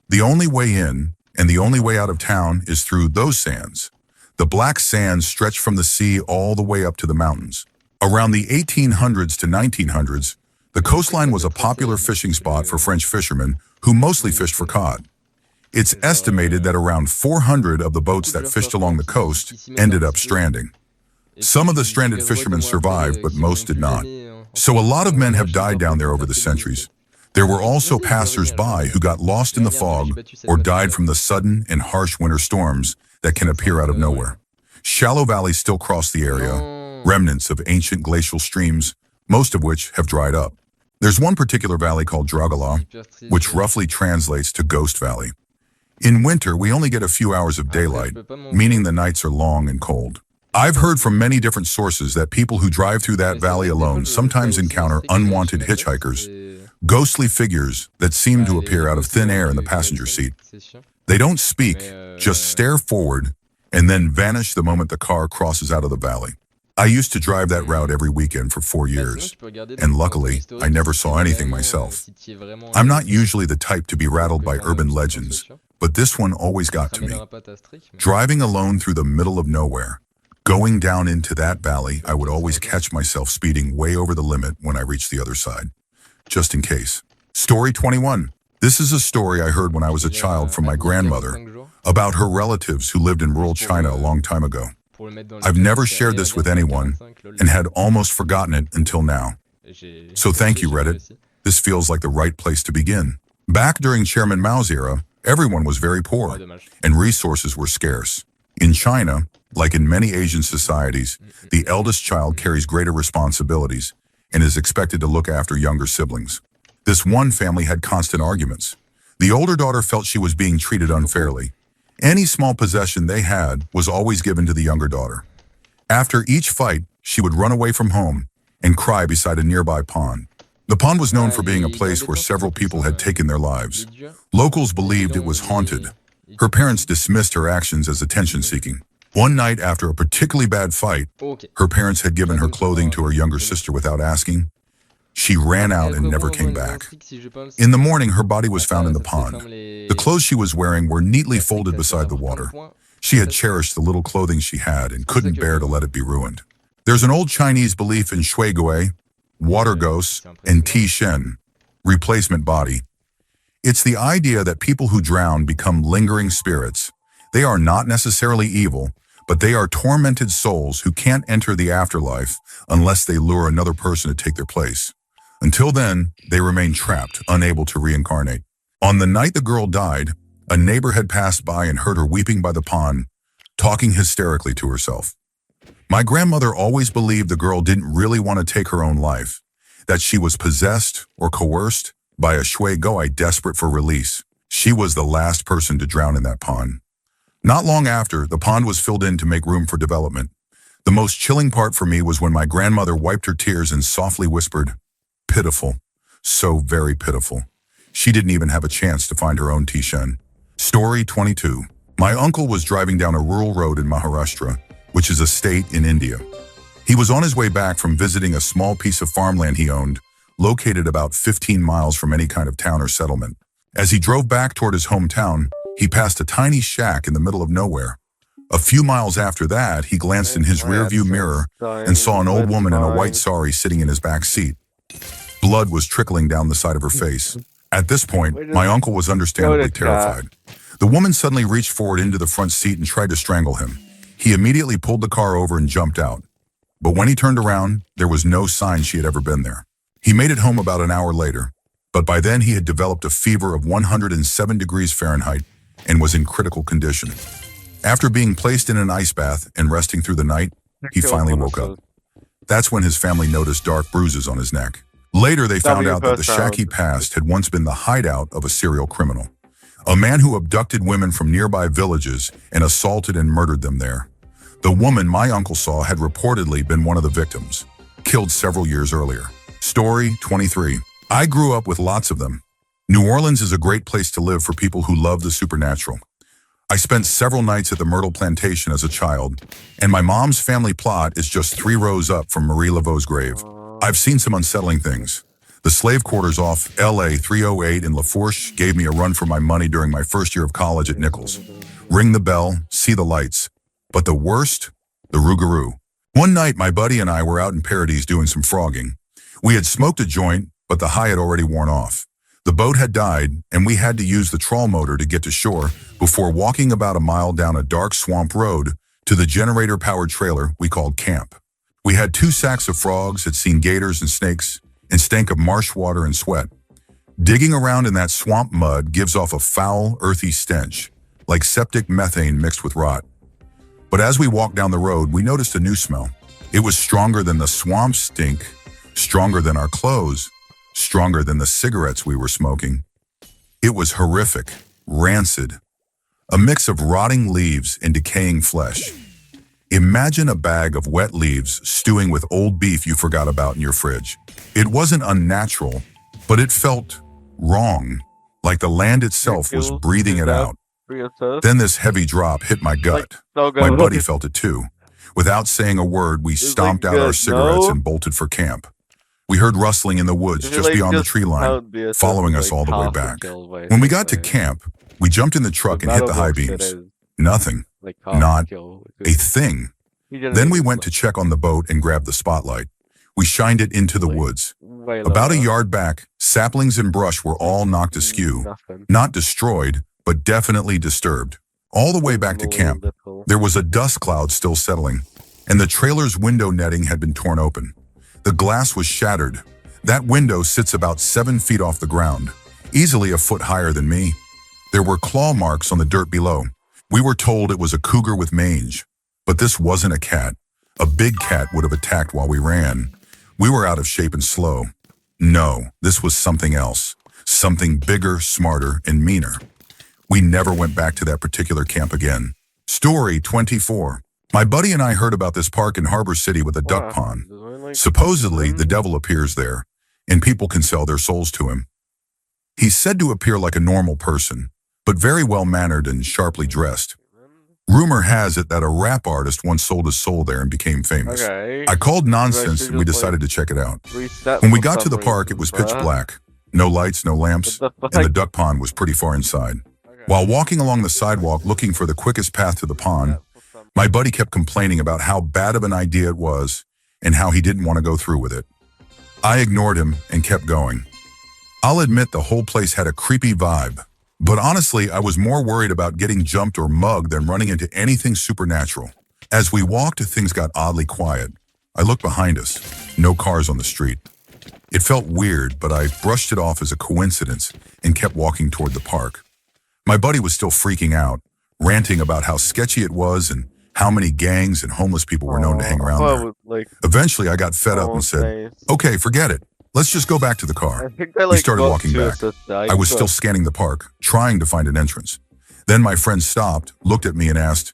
The only way in and the only way out of town is through those sands. The black sands stretch from the sea all the way up to the mountains. Around the 1800s to 1900s, the coastline was a popular fishing spot for French fishermen who mostly fished for cod. It's estimated that around 400 of the boats that fished along the coast ended up stranding. Some of the stranded fishermen survived, but most did not. So a lot of men have died down there over the centuries. There were also passers-by who got lost in the fog or died from the sudden and harsh winter storms that can appear out of nowhere. Shallow valleys still cross the area, remnants of ancient glacial streams, most of which have dried up. There's one particular valley called Dragala, which roughly translates to Ghost Valley. In winter, we only get a few hours of daylight, meaning the nights are long and cold. I've heard from many different sources that people who drive through that valley alone sometimes encounter unwanted hitchhikers, ghostly figures that seem to appear out of thin air in the passenger seat. They don't speak, just stare forward, and then vanish the moment the car crosses out of the valley. I used to drive that route every weekend for 4 years, and luckily, I never saw anything myself. I'm not usually the type to be rattled by urban legends, but this one always got to me. Driving alone through the middle of nowhere, going down into that valley, I would always catch myself speeding way over the limit when I reached the other side, just in case. Story 21. This is a story I heard when I was a child from my grandmother about her relatives who lived in rural China a long time ago. I've never shared this with anyone and had almost forgotten it until now. So thank you, Reddit. This feels like the right place to begin. Back during Chairman Mao's era, everyone was very poor, and resources were scarce. In China, like in many Asian societies, the eldest child carries greater responsibilities and is expected to look after younger siblings. This one family had constant arguments. The older daughter felt she was being treated unfairly. Any small possession they had was always given to the younger daughter. After each fight, she would run away from home and cry beside a nearby pond. The pond was known for being a place where several people had taken their lives. Locals believed it was haunted. Her parents dismissed her actions as attention-seeking. One night after a particularly bad fight, her parents had given her clothing to her younger sister without asking. She ran out and never came back. In the morning, her body was found in the pond. The clothes she was wearing were neatly folded beside the water. She had cherished the little clothing she had and couldn't bear to let it be ruined. There's an old Chinese belief in shui gui, water ghosts, and ti shen, replacement body. It's the idea that people who drown become lingering spirits. They are not necessarily evil, but they are tormented souls who can't enter the afterlife unless they lure another person to take their place. Until then, they remain trapped, unable to reincarnate. On the night the girl died, a neighbor had passed by and heard her weeping by the pond, talking hysterically to herself. My grandmother always believed the girl didn't really want to take her own life, that she was possessed or coerced by a shui guy desperate for release. She was the last person to drown in that pond. Not long after, the pond was filled in to make room for development. The most chilling part for me was when my grandmother wiped her tears and softly whispered, "Pitiful, so very pitiful." She didn't even have a chance to find her own Tishan. Story 22. My uncle was driving down a rural road in Maharashtra, which is a state in India. He was on his way back from visiting a small piece of farmland he owned, located about 15 miles from any kind of town or settlement. As he drove back toward his hometown, he passed a tiny shack in the middle of nowhere. A few miles after that, he glanced in his rearview mirror and saw an old woman in a white sari sitting in his back seat. Blood was trickling down the side of her face. At this point, my uncle was understandably terrified. The woman suddenly reached forward into the front seat and tried to strangle him. He immediately pulled the car over and jumped out. But when he turned around, there was no sign she had ever been there. He made it home about an hour later, but by then he had developed a fever of 107 degrees Fahrenheit and was in critical condition. After being placed in an ice bath and resting through the night, he finally woke up. That's when his family noticed dark bruises on his neck. Later, they found out that the shack he passed had once been the hideout of a serial criminal, a man who abducted women from nearby villages and assaulted and murdered them there. The woman my uncle saw had reportedly been one of the victims, killed several years earlier. Story 23. I grew up with lots of them. New Orleans is a great place to live for people who love the supernatural. I spent several nights at the Myrtle Plantation as a child, and my mom's family plot is just 3 rows up from Marie Laveau's grave. I've seen some unsettling things. The slave quarters off LA 308 in Lafourche gave me a run for my money during my first year of college at Nichols. Ring the bell, see the lights. But the worst? The Rougarou. One night, my buddy and I were out in Paradise doing some frogging. We had smoked a joint, but the high had already worn off. The boat had died, and we had to use the trawl motor to get to shore before walking about a mile down a dark swamp road to the generator-powered trailer we called camp. We had 2 sacks of frogs, had seen gators and snakes, and stank of marsh water and sweat. Digging around in that swamp mud gives off a foul, earthy stench, like septic methane mixed with rot. But as we walked down the road, we noticed a new smell. It was stronger than the swamp stink, stronger than our clothes, stronger than the cigarettes we were smoking. It was horrific, rancid, a mix of rotting leaves and decaying flesh. Imagine a bag of wet leaves stewing with old beef you forgot about in your fridge. It wasn't unnatural, but it felt wrong, like the land itself was breathing it out. Then this heavy drop hit my gut. My buddy felt it too. Without saying a word, we stomped out our cigarettes and bolted for camp. We heard rustling in the woods just beyond the tree line, following us all the way back. When we got to camp, we jumped in the truck and hit the high beams. Nothing. Not a thing. Then we went to check on the boat and grabbed the spotlight. We shined it into the woods. About a yard back, saplings and brush were all knocked askew. Not destroyed, but definitely disturbed. All the way back to camp, there was a dust cloud still settling, and the trailer's window netting had been torn open. The glass was shattered. That window sits about 7 feet off the ground, easily a foot higher than me. There were claw marks on the dirt below. We were told it was a cougar with mange, but this wasn't a cat. A big cat would have attacked while we ran. We were out of shape and slow. No, this was something else. Something bigger, smarter, and meaner. We never went back to that particular camp again. Story 24. My buddy and I heard about this park in Harbor City with a duck pond. Supposedly, the devil appears there, and people can sell their souls to him. He's said to appear like a normal person, but very well-mannered and sharply dressed. Rumor has it that a rap artist once sold his soul there and became famous. I called nonsense and we decided to check it out. When we got to the park, it was pitch black. No lights, no lamps, and the duck pond was pretty far inside. While walking along the sidewalk looking for the quickest path to the pond, my buddy kept complaining about how bad of an idea it was and how he didn't want to go through with it. I ignored him and kept going. I'll admit the whole place had a creepy vibe, but honestly, I was more worried about getting jumped or mugged than running into anything supernatural. As we walked, things got oddly quiet. I looked behind us. No cars on the street. It felt weird, but I brushed it off as a coincidence and kept walking toward the park. My buddy was still freaking out, ranting about how sketchy it was and how many gangs and homeless people were known to hang around I there. would like Eventually, I got fed up and said, nice. okay, forget it. Let's just go back to the car. I think I We like started got walking to back. a I was still scanning the park, trying to find an entrance. Then my friend stopped, looked at me and asked,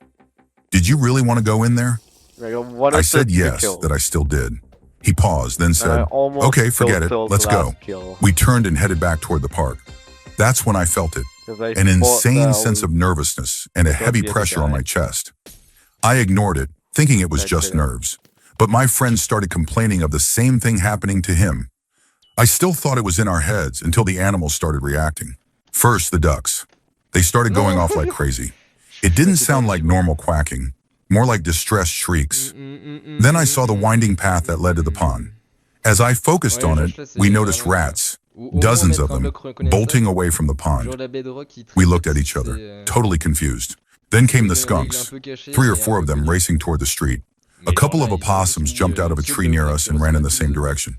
did you really want to go in there? I said yes, that I still did. He paused, then said, okay, forget it, let's go. We turned and headed back toward the park. That's when I felt it, an insane sense of nervousness and a heavy pressure on my chest. I ignored it, thinking it was just nerves. But my friend started complaining of the same thing happening to him. I still thought it was in our heads until the animals started reacting. First, the ducks. They started going off like crazy. It didn't sound like normal quacking, more like distressed shrieks. Then I saw the winding path that led to the pond. As I focused on it, we noticed rats, dozens of them, bolting away from the pond. We looked at each other, totally confused. Then came the skunks, 3 or 4 of them racing toward the street. A couple of opossums jumped out of a tree near us and ran in the same direction.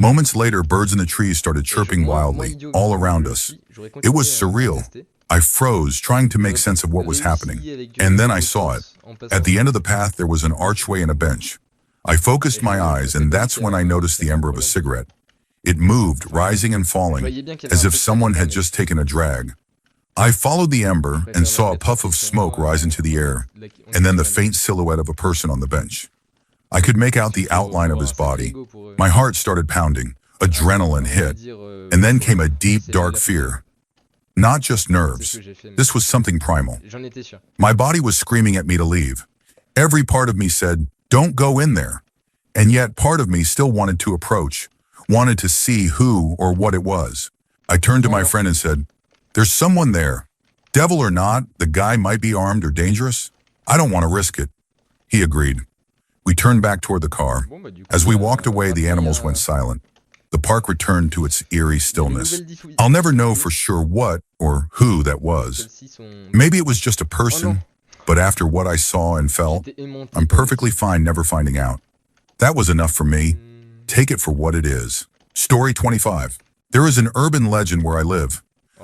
Moments later, birds in the trees started chirping wildly, all around us. It was surreal. I froze, trying to make sense of what was happening. And then I saw it. At the end of the path, there was an archway and a bench. I focused my eyes, and that's when I noticed the ember of a cigarette. It moved, rising and falling, as if someone had just taken a drag. I followed the ember and saw a puff of smoke rise into the air, and then the faint silhouette of a person on the bench. I could make out the outline of his body. My heart started pounding, adrenaline hit, and then came a deep, dark fear. Not just nerves. This was something primal. My body was screaming at me to leave. Every part of me said, don't go in there. And yet part of me still wanted to approach, wanted to see who or what it was. I turned to my friend and said, there's someone there. Devil or not, the guy might be armed or dangerous. I don't want to risk it. He agreed. We turned back toward the car. As we walked away, the animals went silent. The park returned to its eerie stillness. I'll never know for sure what or who that was. Maybe it was just a person, but after what I saw and felt, I'm perfectly fine never finding out. That was enough for me. Take it for what it is. Story 25. There is an urban legend where I live.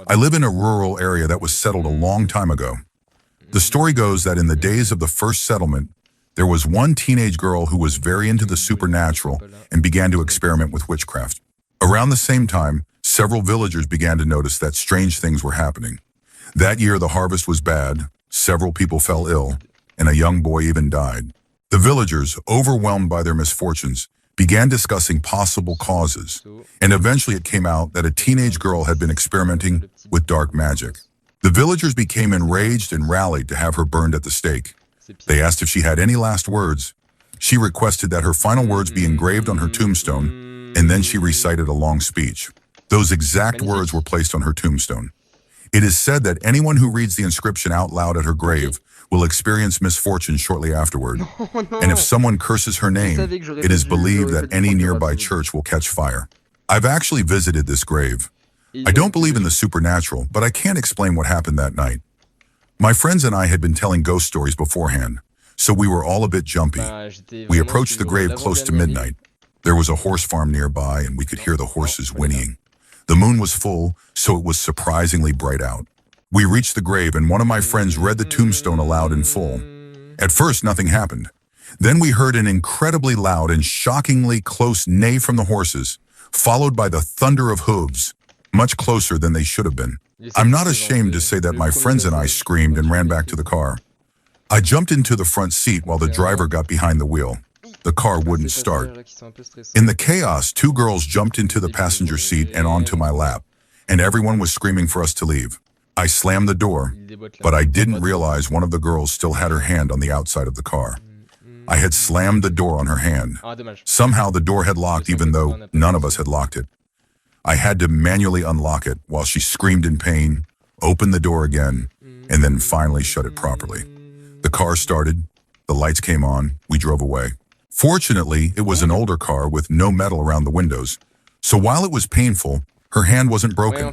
I live in a rural area that was settled a long time ago. The story goes that in the days of the first settlement, there was one teenage girl who was very into the supernatural and began to experiment with witchcraft. Around the same time, several villagers began to notice that strange things were happening. That year, the harvest was bad, several people fell ill, and a young boy even died. The villagers, overwhelmed by their misfortunes, began discussing possible causes, and eventually it came out that a teenage girl had been experimenting with dark magic. The villagers became enraged and rallied to have her burned at the stake. They asked if she had any last words. She requested that her final words be engraved on her tombstone, and then she recited a long speech. Those exact words were placed on her tombstone. It is said that anyone who reads the inscription out loud at her grave will experience misfortune shortly afterward. And if someone curses her name, it is believed that any nearby church will catch fire. I've actually visited this grave. I don't believe in the supernatural, but I can't explain what happened that night. My friends and I had been telling ghost stories beforehand, so we were all a bit jumpy. We approached the grave close to midnight. There was a horse farm nearby, and we could hear the horses whinnying. The moon was full, so it was surprisingly bright out. We reached the grave, and one of my friends read the tombstone aloud in full. At first, nothing happened. Then we heard an incredibly loud and shockingly close neigh from the horses, followed by the thunder of hooves, much closer than they should have been. I'm not ashamed to say that my friends and I screamed and ran back to the car. I jumped into the front seat while the driver got behind the wheel. The car wouldn't start. In the chaos, 2 girls jumped into the passenger seat and onto my lap, and everyone was screaming for us to leave. I slammed the door, but I didn't realize one of the girls still had her hand on the outside of the car. I had slammed the door on her hand. Somehow the door had locked even though none of us had locked it. I had to manually unlock it while she screamed in pain, opened the door again, and then finally shut it properly. The car started, the lights came on, we drove away. Fortunately, it was an older car with no metal around the windows, so while it was painful, her hand wasn't broken.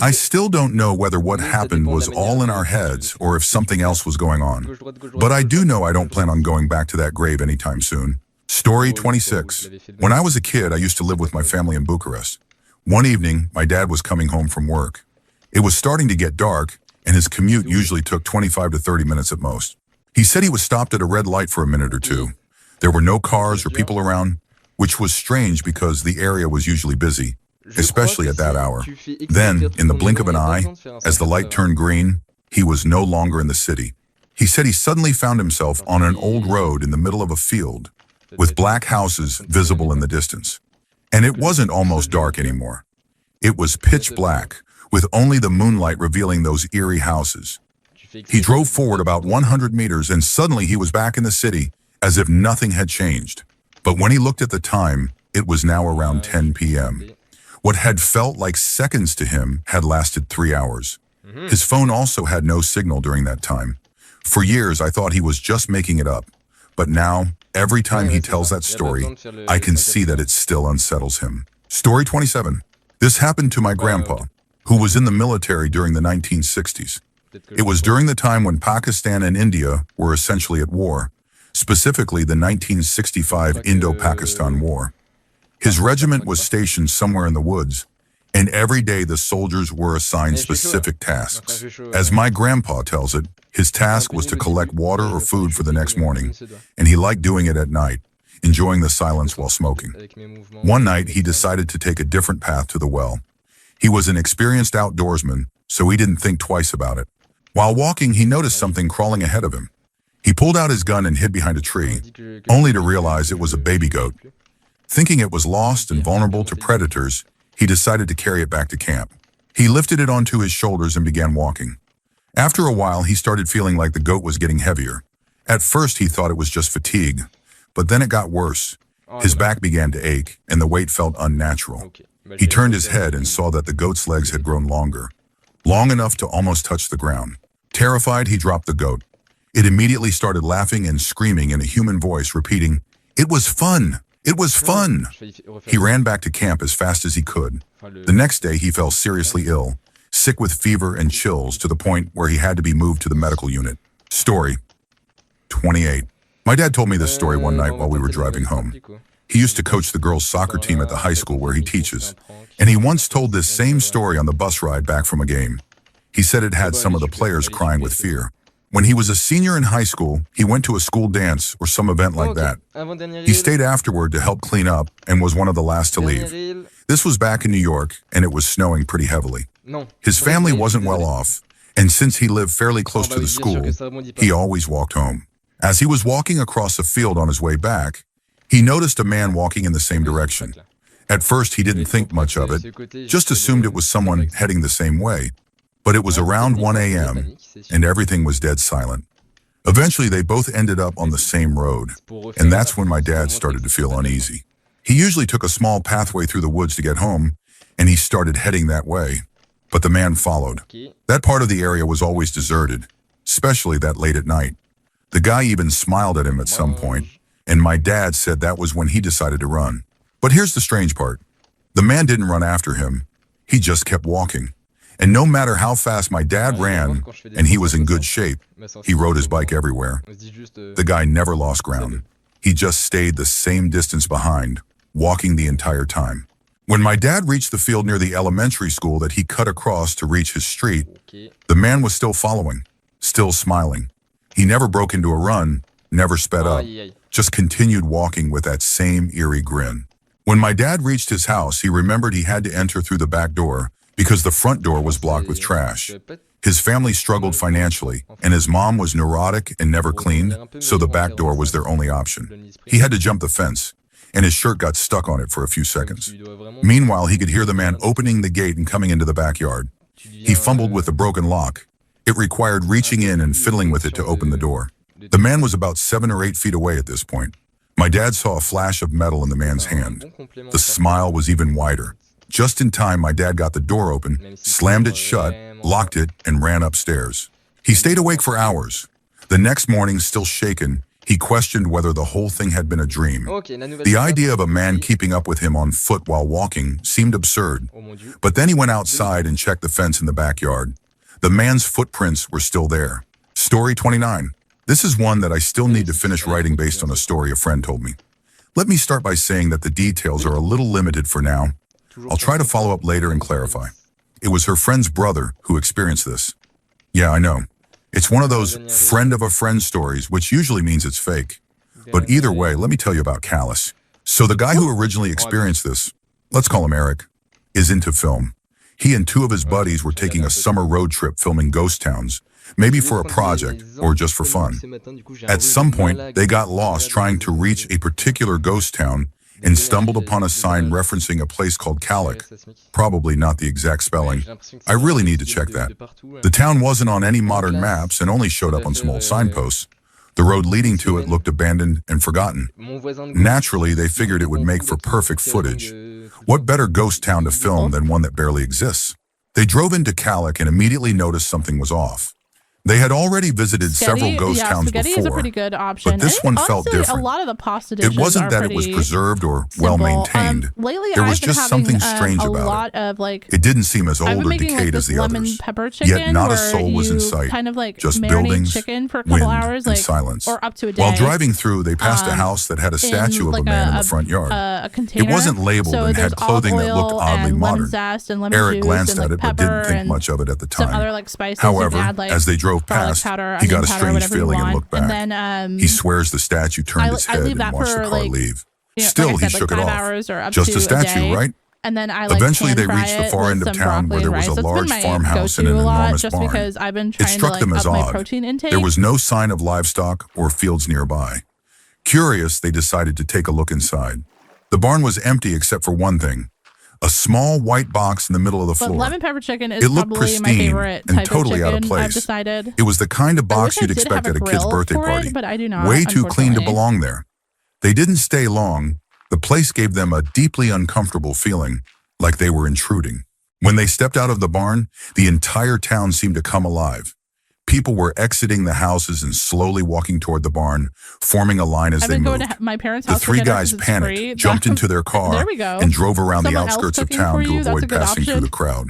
I still don't know whether what happened was all in our heads or if something else was going on, but I do know I don't plan on going back to that grave anytime soon. Story 26. When I was a kid, I used to live with my family in Bucharest. One evening, my dad was coming home from work. It was starting to get dark, and his commute usually took 25 to 30 minutes at most. He said he was stopped at a red light for a minute or two. There were no cars or people around, which was strange because the area was usually busy, especially at that hour. Then, in the blink of an eye, as the light turned green, he was no longer in the city. He said he suddenly found himself on an old road in the middle of a field, with black houses visible in the distance. And it wasn't almost dark anymore. It was pitch black, with only the moonlight revealing those eerie houses. He drove forward about 100 meters and suddenly he was back in the city, as if nothing had changed. But when he looked at the time, it was now around 10 p.m. What had felt like seconds to him had lasted 3 hours. His phone also had no signal during that time. For years, I thought he was just making it up. But now, every time he tells that story, I can see that it still unsettles him. Story 27. This happened to my grandpa, who was in the military during the 1960s. It was during the time when Pakistan and India were essentially at war, specifically the 1965 Indo-Pakistan War. His regiment was stationed somewhere in the woods, and every day the soldiers were assigned specific tasks. As my grandpa tells it, his task was to collect water or food for the next morning, and he liked doing it at night, enjoying the silence while smoking. One night, he decided to take a different path to the well. He was an experienced outdoorsman, so he didn't think twice about it. While walking, he noticed something crawling ahead of him. He pulled out his gun and hid behind a tree, only to realize it was a baby goat. Thinking it was lost and vulnerable to predators, he decided to carry it back to camp. He lifted it onto his shoulders and began walking. After a while, he started feeling like the goat was getting heavier. At first, he thought it was just fatigue, but then it got worse. His back began to ache, and the weight felt unnatural. He turned his head and saw that the goat's legs had grown longer, long enough to almost touch the ground. Terrified, he dropped the goat. It immediately started laughing and screaming in a human voice, repeating, "It was fun! It was fun!" He ran back to camp as fast as he could. The next day, he fell seriously ill, sick with fever and chills to the point where he had to be moved to the medical unit. Story 28. My dad told me this story one night while we were driving home. He used to coach the girls' soccer team at the high school where he teaches, and he once told this same story on the bus ride back from a game. He said it had some of the players crying with fear. When he was a senior in high school, he went to a school dance or some event like that. He stayed afterward to help clean up and was one of the last to leave. This was back in New York, and it was snowing pretty heavily. His family wasn't well off, and since he lived fairly close to the school, he always walked home. As he was walking across a field on his way back, he noticed a man walking in the same direction. At first, he didn't think much of it, just assumed it was someone heading the same way. But it was around 1 a.m., and everything was dead silent. Eventually, they both ended up on the same road, and that's when my dad started to feel uneasy. He usually took a small pathway through the woods to get home, and he started heading that way. But the man followed. That part of the area was always deserted, especially that late at night. The guy even smiled at him at some point, and my dad said that was when he decided to run. But here's the strange part. The man didn't run after him. He just kept walking. And no matter how fast my dad ran, and he was in good shape, he rode his bike everywhere. The guy never lost ground. He just stayed the same distance behind, walking the entire time. When my dad reached the field near the elementary school that he cut across to reach his street, the man was still following, still smiling. He never broke into a run, never sped up, just continued walking with that same eerie grin. When my dad reached his house, he remembered he had to enter through the back door because the front door was blocked with trash. His family struggled financially, and his mom was neurotic and never cleaned, so the back door was their only option. He had to jump the fence, and his shirt got stuck on it for a few seconds. Meanwhile, he could hear the man opening the gate and coming into the backyard. He fumbled with the broken lock. It required reaching in and fiddling with it to open the door. The man was about 7 or 8 feet away at this point. My dad saw a flash of metal in the man's hand. The smile was even wider. Just in time, my dad got the door open, slammed it shut, locked it, and ran upstairs. He stayed awake for hours. The next morning, still shaken, he questioned whether the whole thing had been a dream. The idea of a man keeping up with him on foot while walking seemed absurd. But then he went outside and checked the fence in the backyard. The man's footprints were still there. Story 29. This is one that I still need to finish writing based on a story a friend told me. Let me start by saying that the details are a little limited for now. I'll try to follow up later and clarify. It was her friend's brother who experienced this. Yeah, I know. It's one of those friend of a friend stories, which usually means it's fake. But either way, let me tell you about Callus. So the guy who originally experienced this, let's call him Eric, is into film. He and two of his buddies were taking a summer road trip filming ghost towns, maybe for a project or just for fun. At some point, they got lost trying to reach a particular ghost town and stumbled upon a sign referencing a place called Calic. Probably not the exact spelling. I really need to check that. The town wasn't on any modern maps and only showed up on some old signposts. The road leading to it looked abandoned and forgotten. Naturally, they figured it would make for perfect footage. What better ghost town to film than one that barely exists? They drove into Calic and immediately noticed something was off. They had already visited several ghost towns Sketty before, is a pretty good option. but this one felt different. A lot of the pasta dishes It wasn't that it was preserved or well-maintained. Lately, there was I've been just something having, strange a about lot it. Of, like, It didn't seem as I've old been or making, decayed like, as the lemon others. pepper chicken, Yet not a where soul was in you sight. kind of like Just marinate buildings, chicken for a couple wind, hours, and like, silence. or up to a day. While driving through, they passed a house that had a statue of like a man in the front yard. A container. It wasn't labeled so and had clothing that looked oddly modern. Eric glanced at it but didn't think much of it at the time. Some other, like, spices. However, add, like, as they drove past, powder, he got a powder, strange feeling and want. looked back. And then, he swears the statue turned his head and watched the car leave. Still, like I said, he shook like it 5 off. hours or up Just to a statue, day. right? And then Eventually, they reached the far end of town where there was a large farmhouse and an enormous barn. Because I've been It trying struck to, them like, as up my odd. protein intake. There was no sign of livestock or fields nearby. Curious, they decided to take a look inside. The barn was empty except for one thing. A small white box in the middle of the But floor. lemon pepper chicken is It looked probably my pristine favorite and type totally of out of chicken, place. I've decided. It was the kind of I box wish you'd I did expect have at a a kid's grill birthday for it, party. but I do not, Way too clean to unfortunately. belong there. They didn't stay long. The place gave them a deeply uncomfortable feeling, like they were intruding. When they stepped out of the barn, the entire town seemed to come alive. People were exiting the houses and slowly walking toward the barn, forming a line as I've they been moved. going to my parents' The house for three dinner guys 'cause it's panicked, free. jumped into their car, There we go. and drove around the Someone else outskirts of cooking town for to you? That's a avoid good passing through option. the crowd.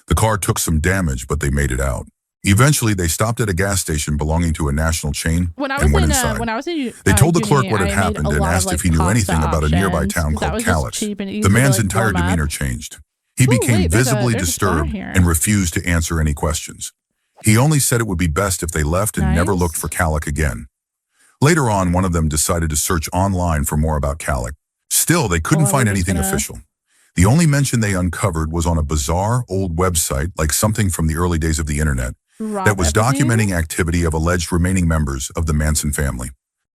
The car took some damage, but they made it out. Eventually, they stopped at a gas station belonging to a national chain When I and was went in, inside. when I was in, They told the clerk uni, what had I made happened a and lot asked of, if he knew pasta anything about a nearby options, town 'cause that called was just Callix. cheap and easy The to, man's like, entire warm up. demeanor changed. He became wait, there's a- visibly there's a star disturbed here. and refused to answer any questions. He only said it would be best if they left and never Nice. looked for Calic again. Later on, one of them decided to search online for more about Calic. Still, they couldn't Well, find we're just anything gonna- official. The only mention they uncovered was on a bizarre old website, like something from the early days of the internet, Rob that was Epstein? documenting activity of alleged remaining members of the Manson family.